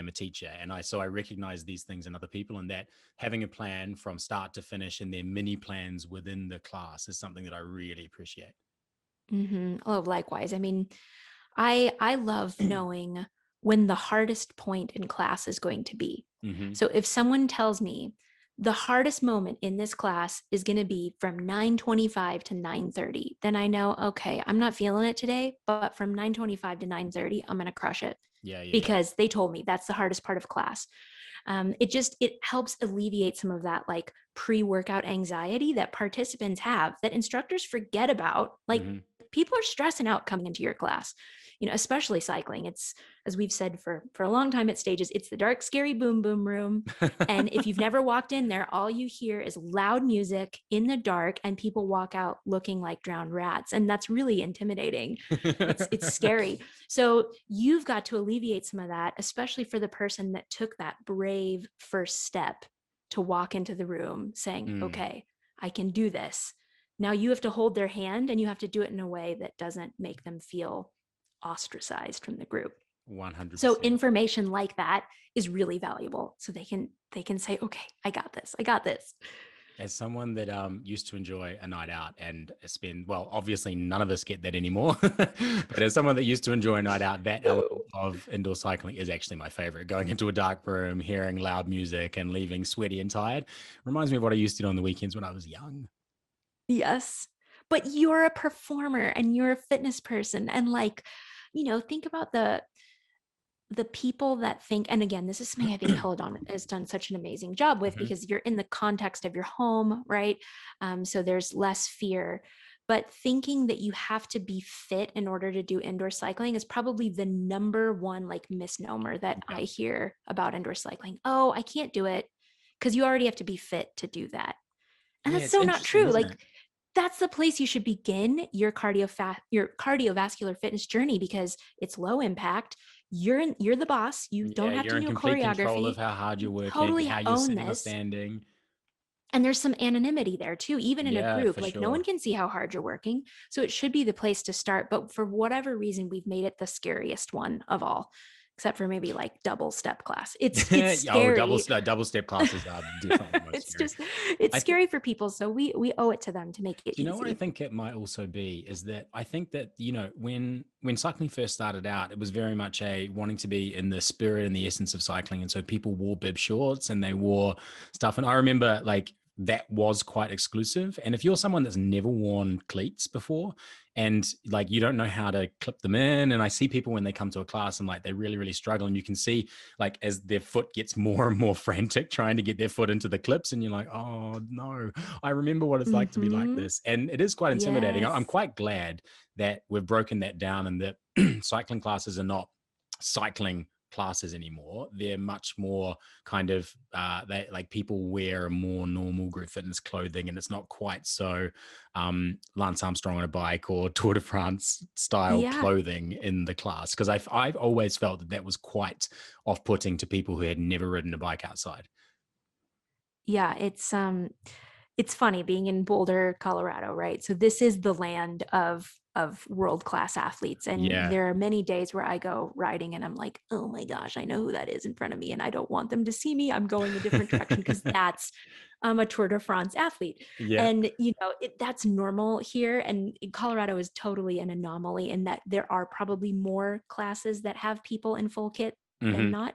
a teacher. And I recognize these things in other people, and that having a plan from start to finish and their mini plans within the class is something that I really appreciate. Oh, likewise. I mean, I love knowing when the hardest point in class is going to be. Mm-hmm. So if someone tells me the hardest moment in this class is going to be from 9:25 to 9:30, then I know, okay, I'm not feeling it today, but from 9:25 to 9:30, I'm going to crush it Yeah. because they told me that's the hardest part of class. It helps alleviate some of that like pre-workout anxiety that participants have that instructors forget about. Like Mm-hmm. people are stressing out coming into your class, especially cycling. It's, as we've said for a long time at Stages, it's the dark, scary boom boom room. And if you've never walked in there, all you hear is loud music in the dark and people walk out looking like drowned rats. And that's really intimidating. It's scary. So you've got to alleviate some of that, especially for the person that took that brave first step to walk into the room saying, okay, I can do this. Now you have to hold their hand and you have to do it in a way that doesn't make them feel ostracized from the group. 100%. So information like that is really valuable. So they can say, okay, I got this. As someone that used to enjoy a night out and spend, well, obviously none of us get that anymore, but as someone that used to enjoy a night out, that element of indoor cycling is actually my favorite. Going into a dark room, hearing loud music and leaving sweaty and tired reminds me of what I used to do on the weekends when I was young. Yes. But you're a performer and you're a fitness person. And like, think about the people that think, and again, this is something I think Peloton has done such an amazing job with Mm-hmm. because you're in the context of your home, right? So there's less fear. But thinking that you have to be fit in order to do indoor cycling is probably the number one like misnomer that Yeah. I hear about indoor cycling. Oh, I can't do it because you already have to be fit to do that. And Yeah, that's it's so not interesting, true. isn't Like it? that's the place you should begin your cardiovascular fitness journey because it's low impact. You're the boss. You don't Yeah, have to you're in do complete control of choreography. how hard You you're working, totally how you're own sitting or this. standing. And there's some anonymity there too, even in a Yeah, group, for like no one sure. can see how hard you're working. So it should be the place to start. But for whatever reason, we've made it the scariest one of all, except for maybe like double step class. It's Oh, scary. double step classes are definitely the most It's scary. just, it's I think. scary for people. So we owe it to them to make it Do you know what I easy. think it might also be is that I think that, you know, when cycling first started out, it was very much a wanting to be in the spirit and the essence of cycling. And so people wore bib shorts and they wore stuff. And I remember like that was quite exclusive. And if you're someone that's never worn cleats before and like you don't know how to clip them in, and I see people when they come to a class and like they really, really struggle, and you can see like as their foot gets more and more frantic trying to get their foot into the clips, and you're like, oh no, I remember what it's like to be like Mm-hmm. this. And it is quite intimidating. I'm Yes. quite glad that we've broken that down and that cycling classes are not cycling classes anymore. They're much more kind of they like people wear a more normal group fitness clothing, and it's not quite so Lance Armstrong on a bike or Tour de France style Yeah. clothing in the class, because I've always felt that that was quite off-putting to people who had never ridden a bike outside. Yeah. It's funny being in Boulder, Colorado, right? So this is the land of world-class athletes. And Yeah. there are many days where I go riding and I'm like, oh my gosh, I know who that is in front of me. And I don't want them to see me. I'm going a different direction because that's I'm a Tour de France athlete. Yeah. And that's normal here. And Colorado is totally an anomaly in that there are probably more classes that have people in full kit than Hmm. not.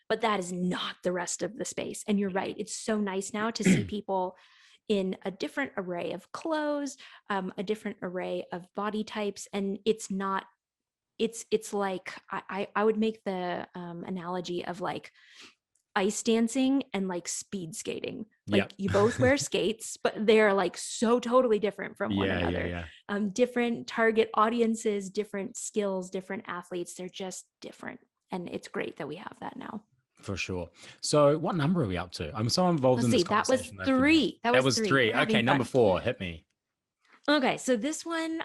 But that is not the rest of the space. And you're right. It's so nice now to see people in a different array of clothes, a different array of body types. And it's not, it's like, I would make the analogy of like ice dancing and like speed skating. Yeah. Like you both wear skates, but they're like so totally different from one Yeah, yeah, another. yeah. Different target audiences, different skills, different athletes. They're just different. And it's great that we have that now. For sure. So what number are we up to? I'm so involved Let's in this see, that was conversation that I forget. three. That That was was three. three. We're having Okay, number fun. four, hit me. Okay, so this one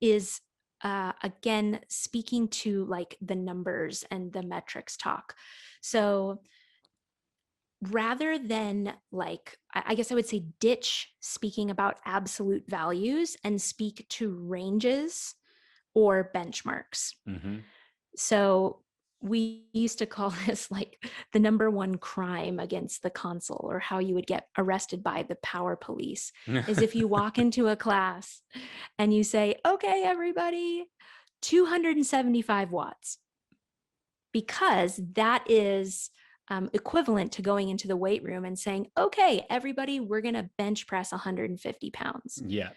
is again speaking to like the numbers and the metrics talk. So rather than like, I guess I would say ditch speaking about absolute values and speak to ranges or benchmarks. Hmm. So we used to call this like the number one crime against the console, or how you would get arrested by the power police, is if you walk into a class and you say, okay, everybody, 275 watts, because that is equivalent to going into the weight room and saying, okay, everybody, we're going to bench press 150 pounds. Yeah.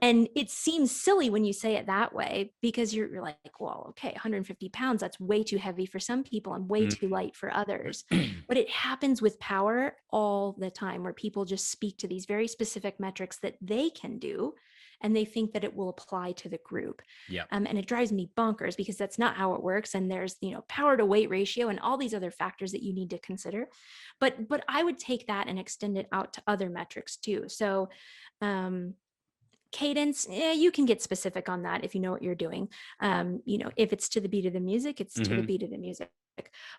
And it seems silly when you say it that way, because you're like, well, okay, 150 pounds, that's way too heavy for some people and way too light for others. But it happens with power all the time, where people just speak to these very specific metrics that they can do, and they think that it will apply to the group. Yeah. And it drives me bonkers because that's not how it works. And there's, power to weight ratio and all these other factors that you need to consider. But I would take that and extend it out to other metrics too. So, cadence, you can get specific on that if you know what you're doing. If it's to the beat of the music, it's to the Hmm. beat of the music.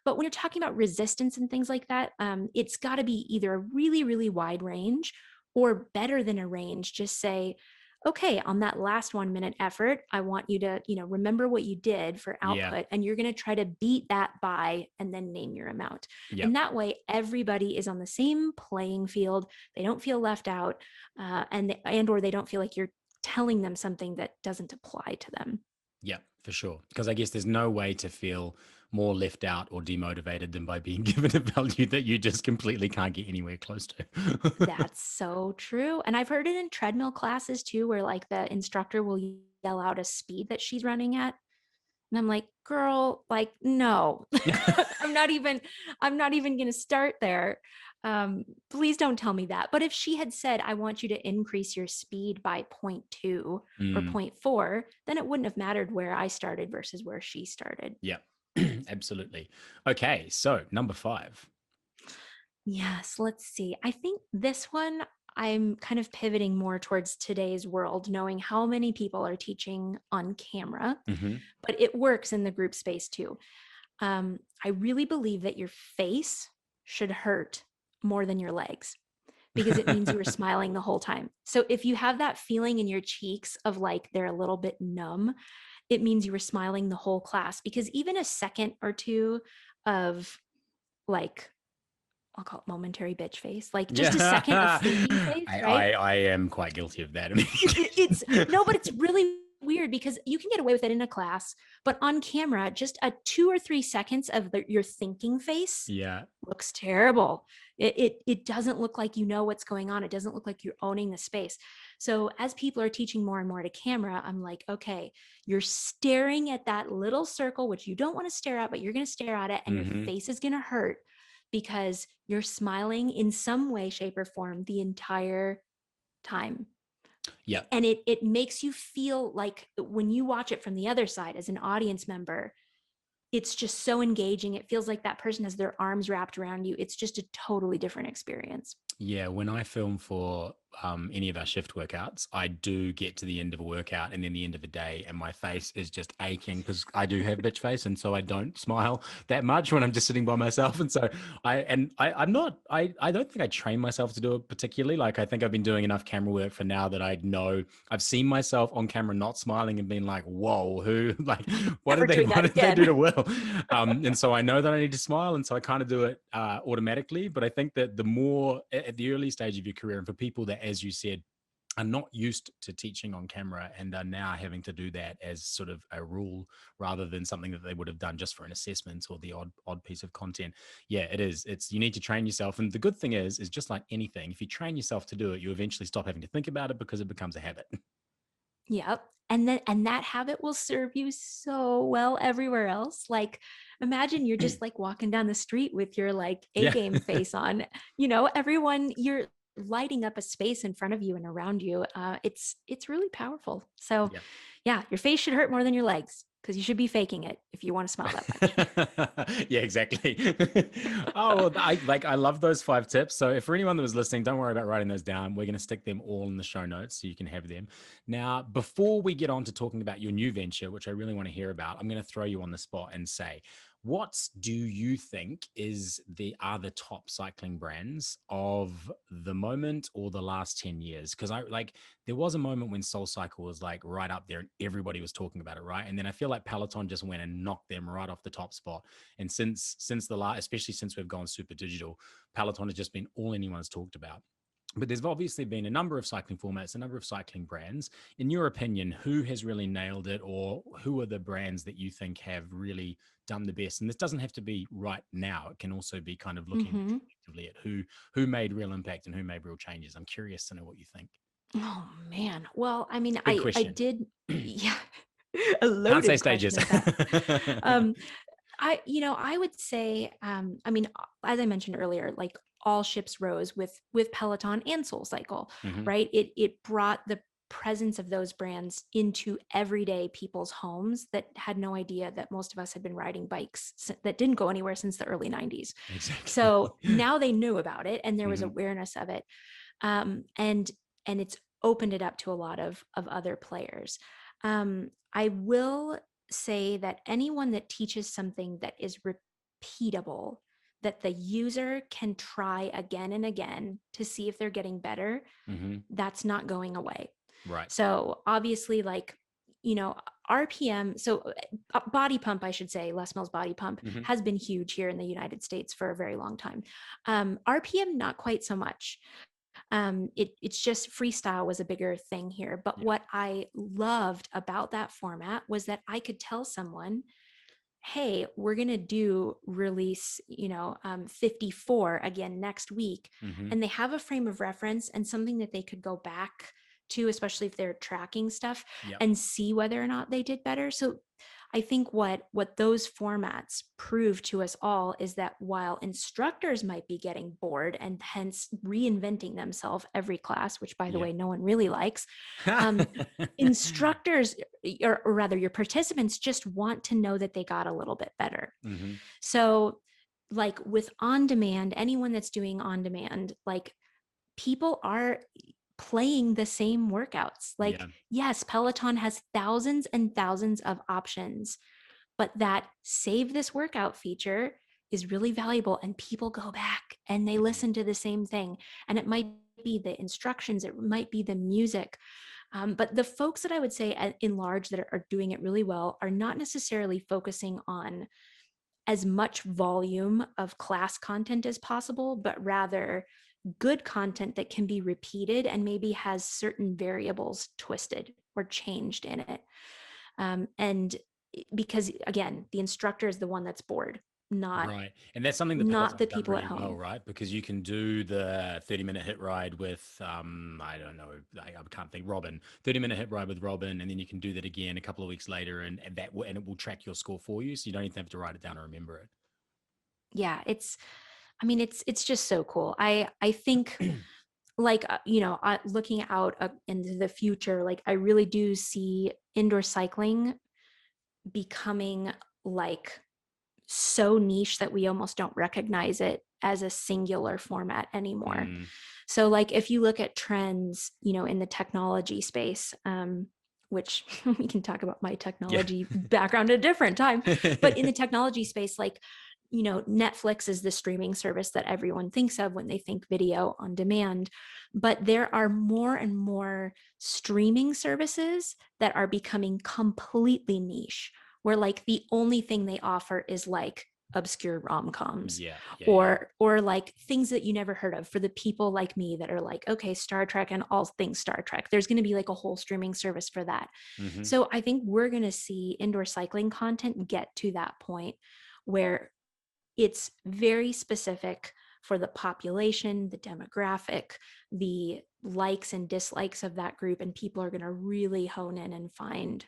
But when you're talking about resistance and things like that, it's got to be either a really, really wide range, or better than a range. Just say, okay, on that last 1 minute effort, I want you to, remember what you did for Yeah. output, and you're going to try to beat that by, and then name your amount. Yeah. And that way, everybody is on the same playing field. They don't feel left out, or they don't feel like you're telling them something that doesn't apply to them. Yeah, for sure. Because I guess there's no way to feel more left out or demotivated than by being given a value that you just completely can't get anywhere close to. That's so true. And I've heard it in treadmill classes too, where like the instructor will yell out a speed that she's running at. And I'm like, girl, like, no, I'm not even, going to start there. Please don't tell me that. But if she had said, I want you to increase your speed by 0.2 or Mm, 0.4, then it wouldn't have mattered where I started versus where she started. yeah, absolutely. Okay, so number five. Yes, let's see. I think this one, I'm kind of pivoting more towards today's world, knowing how many people are teaching on camera, Hmm. but it works in the group space too. I really believe that your face should hurt more than your legs, because it means you were smiling the whole time. So if you have that feeling in your cheeks of like they're a little bit numb, it means you were smiling the whole class, because even a second or two of like, I'll call it momentary bitch face, like just a second of Yeah. faking face, I, right? I I am quite guilty of that. I mean, It's no, but it's really weird because you can get away with it in a class, but on camera, just a 2 or 3 seconds of your thinking face yeah. looks terrible. It doesn't look like you know what's going on. It doesn't look like you're owning the space. So as people are teaching more and more to camera, I'm like, okay, you're staring at that little circle, which you don't want to stare at, but you're going to stare at it, and your Hmm. face is going to hurt because you're smiling in some way, shape, or form the entire time. Yeah. And it makes you feel like when you watch it from the other side as an audience member, it's just so engaging. It feels like that person has their arms wrapped around you. It's just a totally different experience. Yeah, when I film for any of our shift workouts, I do get to the end of a workout and then the end of a day, and my face is just aching because I do have bitch face, and so I don't smile that much when I'm just sitting by myself. And so I'm not I don't think I train myself to do it particularly. Like I think I've been doing enough camera work for now that I know I've seen myself on camera not smiling and been like, whoa, who like Never doing what that did they do again. to Will? And so I know that I need to smile, and so I kind of do it automatically. But I think that the more at the early stage of your career, and for people that, as you said, are not used to teaching on camera and are now having to do that as sort of a rule rather than something that they would have done just for an assessment or the odd piece of content. Yeah, it is. It's you need to train yourself. And the good thing is just like anything, if you train yourself to do it, you eventually stop having to think about it because it becomes a habit. Yep. And that habit will serve you so well everywhere else. Like imagine you're just like walking down the street with your like A Yeah. game face on, everyone, you're lighting up a space in front of you and around you. It's really powerful. So Yeah. yeah, your face should hurt more than your legs because you should be faking it if you want to smile that much. Yeah, exactly. Oh, well, I love those 5 tips. So, for anyone that was listening, don't worry about writing those down. We're going to stick them all in the show notes so you can have them. Now, before we get on to talking about your new venture, which I really want to hear about, I'm going to throw you on the spot and say, what do you think are the top cycling brands of the moment or the last 10 years? Because there was a moment when Soulcycle was like right up there and everybody was talking about it, right? And then I feel like Peloton just went and knocked them right off the top spot. And since the last, especially since we've gone super digital, Peloton has just been all anyone's talked about. But there's obviously been a number of cycling formats, a number of cycling brands. In your opinion, who has really nailed it, or who are the brands that you think have really done the best? And this doesn't have to be right now. It can also be kind of looking Mm-hmm. retrospectively at who made real impact and who made real changes. I'm curious to know what you think. Oh man. Well, I mean, Big I question. did, yeah, a Can't say loaded stages. question at that. Um, I would say, I mean, as I mentioned earlier, like all ships rose with Peloton and Soulcycle, Hmm. right? It brought the presence of those brands into everyday people's homes that had no idea that most of us had been riding bikes that didn't go anywhere since the early 90s. Exactly. So now they knew about it and there was Hmm. awareness of it. And it's opened it up to a lot of other players. I will say that anyone that teaches something that is repeatable, that the user can try again and again to see if they're getting better, Hmm. that's not going away. Right. So obviously, like, you know, RPM, so body pump, I should say, Les Mills body pump Hmm. has been huge here in the United States for a very long time. RPM, not quite so much. It's just freestyle was a bigger thing here. But Yeah. what I loved about that format was that I could tell someone, hey, we're going to do release, 54 again next week. Hmm. And they have a frame of reference and something that they could go back to, especially if they're tracking stuff, Yeah. and see whether or not they did better. So I think what those formats prove to us all is that while instructors might be getting bored and hence reinventing themselves every class, which by the Yeah. way, no one really likes, instructors, or rather your participants, just want to know that they got a little bit better. Hmm. So like with on demand, anyone that's doing on demand, like people are playing the same workouts. Yeah. Like, yes, Peloton has thousands and thousands of options, but that save this workout feature is really valuable. And people go back and they Mhm. listen to the same thing. And it might be the instructions, it might be the music. But the folks that I would say in large that are doing it really well are not necessarily focusing on as much volume of class content as possible, but rather good content that can be repeated and maybe has certain variables twisted or changed in it. And because again, the instructor is the one that's bored, not Right. And that's something that not the Peloton's done people at really well, home. right? Because you can do the 30-minute hit ride with, I don't know, I can't think, Robin, 30-minute hit ride with Robin. And then you can do that again a couple of weeks later and it will track your score for you. So you don't even have to write it down or remember Yeah, it's just so cool. I think like, looking out into the future, like I really do see indoor cycling becoming like so niche that we almost don't recognize it as a singular format anymore. it. So like if you look at trends, in the technology space, which we can talk about my Yeah. technology background at a different time, but in the technology space, like, Netflix is the streaming service that everyone thinks of when they think video on demand. But there are more and more streaming services that are becoming completely niche, where like the only thing they offer is like obscure rom-coms Yeah. Yeah. Yeah. or like things that you never heard of for the people like me that are like, okay, Star Trek and all things Star Trek. There's going to be like a whole streaming service for that. Hmm. So I think we're going to see indoor cycling content get to that point where it's very specific for the population, the demographic, the likes and dislikes of that group, and people are going to really hone in and find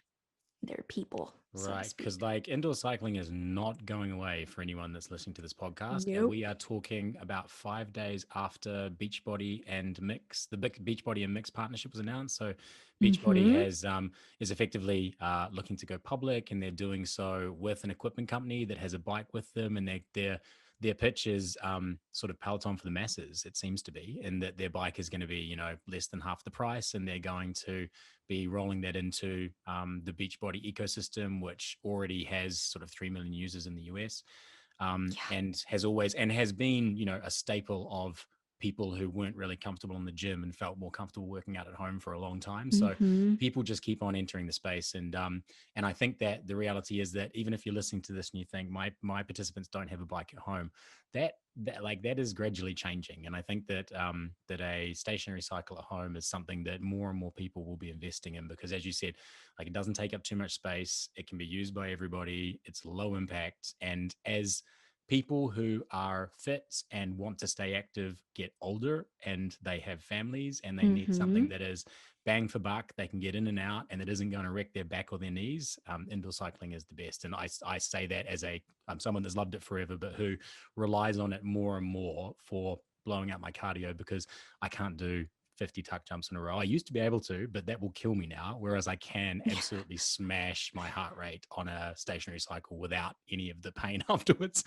their people, so to Right, because speak. like indoor cycling is not going away for anyone that's listening to this podcast, and Nope. we are talking about 5 days after Beachbody and Mix, the big Beachbody and Mix partnership was announced. So, Beachbody Mm-hmm. has is effectively looking to go public, and they're doing so with an equipment company that has a bike with them, and their pitch is sort of Peloton for the masses. It seems to be, and that their bike is going to be less than half the price, and they're going to be rolling that into the Beachbody ecosystem, which already has sort of 3 million users in the US, Yeah. and has always and has been, a staple of people who weren't really comfortable in the gym and felt more comfortable working out at home for a long time. So Mm-hmm. people just keep on entering the space, and I think that the reality is that even if you're listening to this and you think my participants don't have a bike at home, that is gradually changing, and I think that that a stationary cycle at home is something that more and more people will be investing in, because as you said, like, it doesn't take up too much space, it can be used by everybody, it's low impact, and as people who are fit and want to stay active get older and they have families and they need Mm-hmm. something that is bang for buck, they can get in and out, and it isn't going to wreck their back or their knees, indoor cycling is the best. And I say that as I'm someone that's loved it forever, but who relies on it more and more for blowing out my cardio, because I can't do 50 tuck jumps in a row. I used to be able to, but that will kill me now. Whereas I can absolutely smash my heart rate on a stationary cycle without any of the pain afterwards.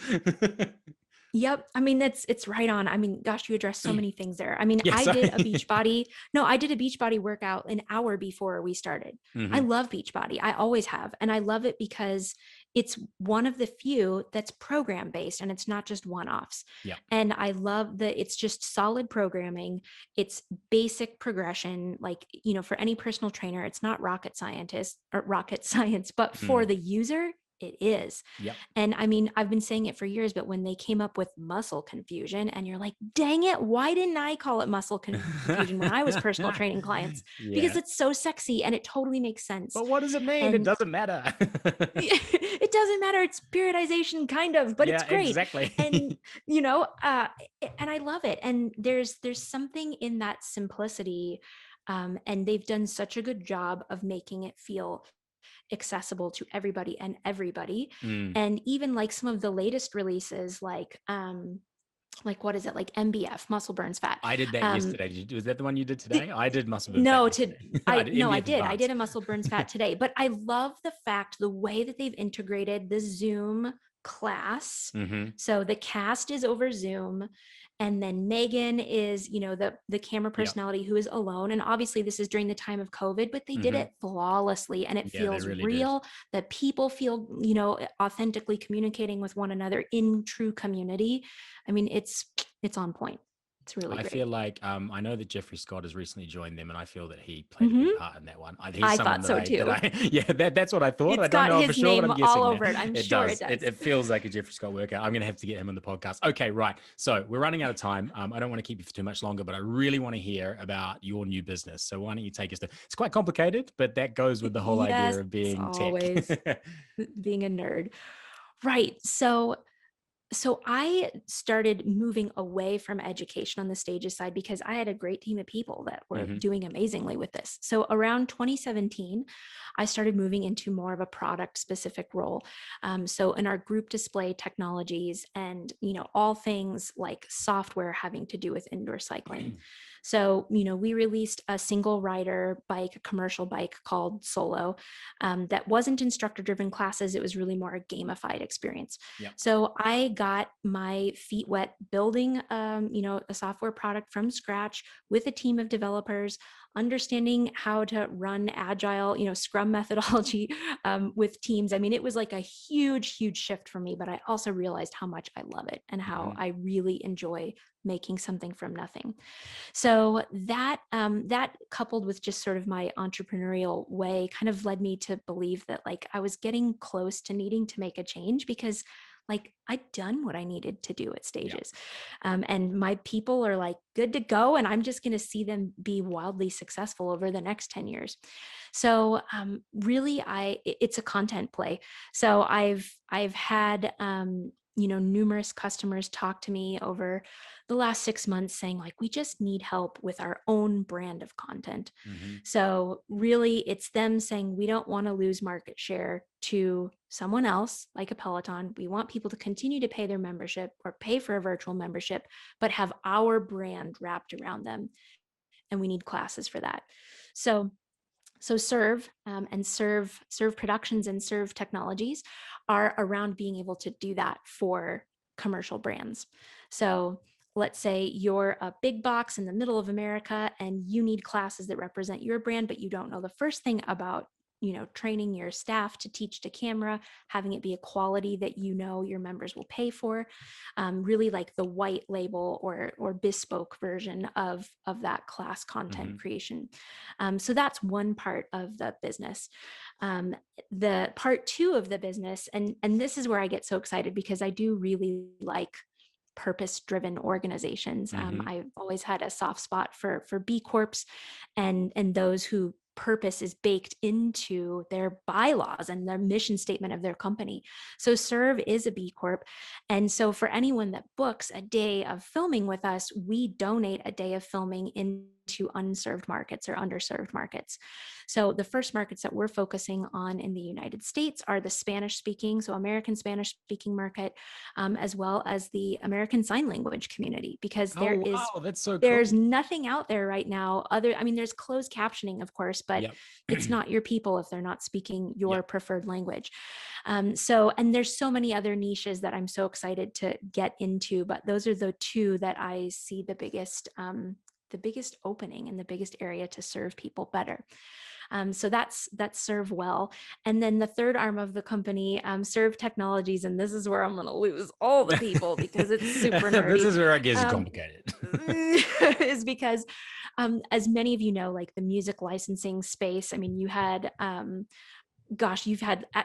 Yep. I mean, it's right on. I mean, gosh, you addressed so many things there. I mean, Yeah, I did a sorry. beach body. No, I did a beach body workout an hour before we started. I Hmm. love beach body. I always have. And I love it because it's one of the few that's program based and it's not just one-offs. Yeah. And I love that it's just solid programming. It's basic progression. Like, for any personal trainer, it's not rocket scientist or rocket science, but for Mm. the user, it is. Yep. And I mean, I've been saying it for years, but when they came up with muscle confusion, and you're like, dang it, why didn't I call it muscle confusion when I was personal training clients? Because Yeah. it's so sexy and it totally makes sense. But what does it mean? It And doesn't matter. it doesn't matter. It's periodization, kind of, but it's Yeah, great. And exactly. you know, uh, and I love it. And there's something in that simplicity, and they've done such a good job of making it feel accessible to everybody and everybody. Mm. And even like some of the latest releases, like what is it, like MBF, muscle burns fat. I did that um yesterday. Was that the one you did the, today? I did muscle burn fat no to yesterday. I I did no I MBF did I did advanced. a muscle burns fat today, but I love the way that they've integrated the Zoom class. Hmm. So the cast is over Zoom, and then Megan is, the camera Yeah. personality who is alone, and obviously this is during the time of COVID, but they did Hmm. it flawlessly, and it Yeah, they feels really did. real, that people feel, authentically communicating with one another in true community. I mean, it's on point. It's really I great. feel like I know that Jeffrey Scott has recently joined them, and I feel that he played a Hmm. big part in that one. He's I someone thought that so I too. yeah, that's what I thought. I It's don't got know for his sure, but name I'm all guessing now. over it. I'm It sure it does. does. It feels like a Jeffrey Scott workout. I'm gonna have to get him on the podcast. Okay, right. So we're running out of time. I don't want to keep you for too much longer, but I really want to hear about your new business. So why don't you take us to? It's quite complicated, but that goes with the whole idea Yes, of being tech. always being a nerd. Right. So I started moving away from education on the stages side because I had a great team of people that were Hmm. doing amazingly with this. So around 2017, I started moving into more of a product specific role. So in our group display technologies and, all things like software having to do with indoor cycling. So, we released a single rider bike, a commercial bike called Solo, that wasn't instructor driven classes. It was really more a gamified experience. Yep. So I got my feet wet building, a software product from scratch with a team of developers, understanding how to run agile, Scrum methodology with teams. I mean, it was like a huge, huge shift for me, but I also realized how much I love it and how Hmm. I really enjoy making something from nothing. So that coupled with just sort of my entrepreneurial way kind of led me to believe that like I was getting close to needing to make a change because like I'd done what I needed to do at Yep. stages. And my people are like good to go. And I'm just going to see them be wildly successful over the next 10 years. So really it's a content play. So I've had, numerous customers talk to me over the last 6 months saying like, we just need help with our own brand of content. Hmm. So really it's them saying, we don't want to lose market share to someone else like a Peloton. We want people to continue to pay their membership or pay for a virtual membership, but have our brand wrapped around them. And we need classes for that. So serve and serve productions and serve technologies are around being able to do that for commercial brands. So let's say you're a big box in the middle of America and you need classes that represent your brand, but you don't know the first thing about training your staff to teach to camera, having it be a quality that your members will pay for, really like the white label or bespoke version of that class content Hmm. creation. So that's one part of the business. Um, the part two of the business, and this is where I get so excited because I do really like purpose-driven organizations. Hmm. I've always had a soft spot for B Corps and those who purpose is baked into their bylaws and their mission statement of their company. So Serve is a B Corp. And so for anyone that books a day of filming with us, we donate a day of filming into unserved markets or underserved markets. So the first markets that we're focusing on in the United States are the Spanish speaking, so American Spanish speaking market, as well as the American Sign Language community, because Oh wow, that's so there's cool. nothing out there right now there's closed captioning, of course, but Yep. it's not your people if they're not speaking your Yep. preferred language. And there's so many other niches that I'm so excited to get into, but those are the two that I see the biggest opening and the biggest area to serve people better. So that's Serve Well. And then the third arm of the company, Serve Technologies, and this is where I'm going to lose all the people because it's super This nerdy. is where it gets Um, complicated. is because, as many of you know, like the music licensing space, I mean, you've had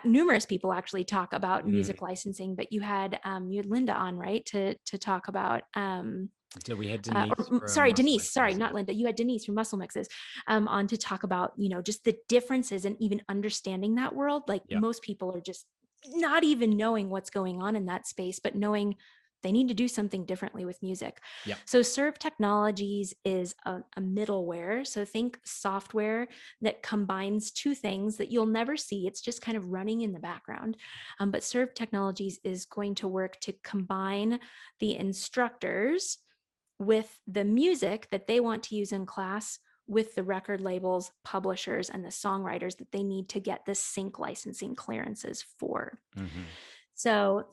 numerous people actually talk about Mm. music licensing, but you had Linda on, right, to talk about So we had Denise from sorry, Muscle Denise, sorry, Mixers. Yeah. not Linda. You had Denise from Muscle Mixes on to talk about, just the differences and even understanding that world. Like Yep. most people are just not even knowing what's going on in that space, but knowing they need to do something differently with music. Yep. So Serve Technologies is a middleware. So think software that combines two things that you'll never see. It's just kind of running in the background. But Serve Technologies is going to work to combine the instructors with the music that they want to use in class with the record labels, publishers, and the songwriters that they need to get the sync licensing clearances for. Hmm. So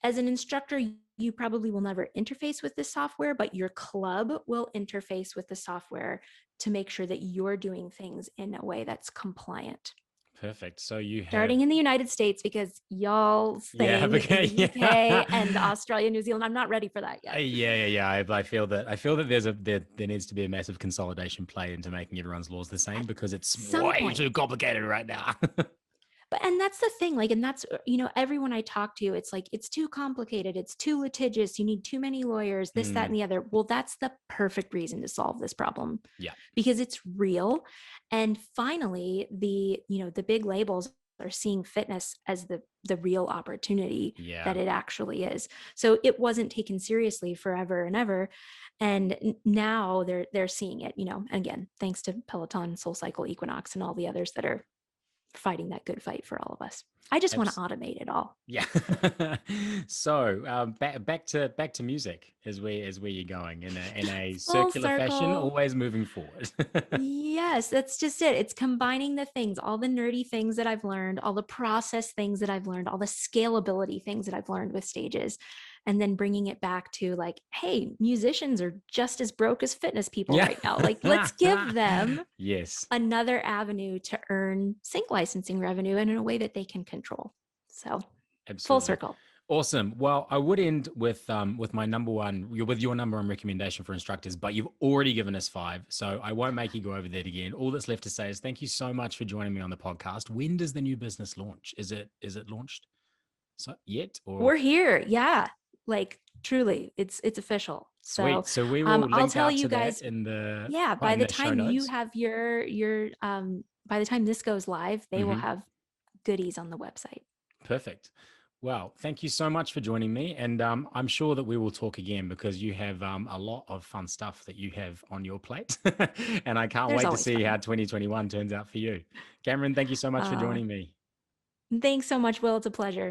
as an instructor, you probably will never interface with this software, but your club will interface with the software to make sure that you're doing things in a way that's compliant. Perfect. So you have, starting in the United States because y'all's yeah, thing in okay, the yeah. UK and Australia, New Zealand. I'm not ready for that yet. Yeah. I feel that there needs to be a massive consolidation play into making everyone's laws the same At because it's some way point. too complicated right now. But and that's the thing, like, and that's everyone I talk to, it's like it's too complicated, it's too litigious, you need too many lawyers, this, that, Mm, and the other. Well, that's the perfect reason to solve this problem yeah. because it's real. And finally, the big labels are seeing fitness as the real opportunity Yeah. that it actually is. So it wasn't taken seriously forever and ever. And now they're seeing it, again, thanks to Peloton, Soulcycle, Equinox, and all the others that are fighting that good fight for all of us. I just want to automate it all. Yeah. So back to music is where you're going in a Full circular fashion, circle. always moving forward. Yes, that's just it. It's combining the things, all the nerdy things that I've learned, all the process things that I've learned, all the scalability things that I've learned with stages, and then bringing it back to like, hey, musicians are just as broke as fitness people Yeah. right now. Like, let's give them Yes, another avenue to earn sync licensing revenue and in a way that they can control. So full absolutely. circle. Awesome. Well, I would end with my number one, with your number one recommendation for instructors, but you've already given us five, so I won't make you go over that again. All that's left to say is thank you so much for joining me on the podcast. When does the new business launch? Is it launched yet or We're here. Yeah. Like truly, it's official. So sweet? So we will I'll link tell out you to that guys, in the yeah, by in the the show time you notes. have your by the time this goes live, they will Hmm. have goodies on the website. Perfect. Well, thank you so much for joining me. And I'm sure that we will talk again because you have a lot of fun stuff that you have on your plate. And I can't There's wait to always see how fun. 2021 turns out for you. Cameron, thank you so much for Uh, joining me. thanks so much, Will. It's a pleasure.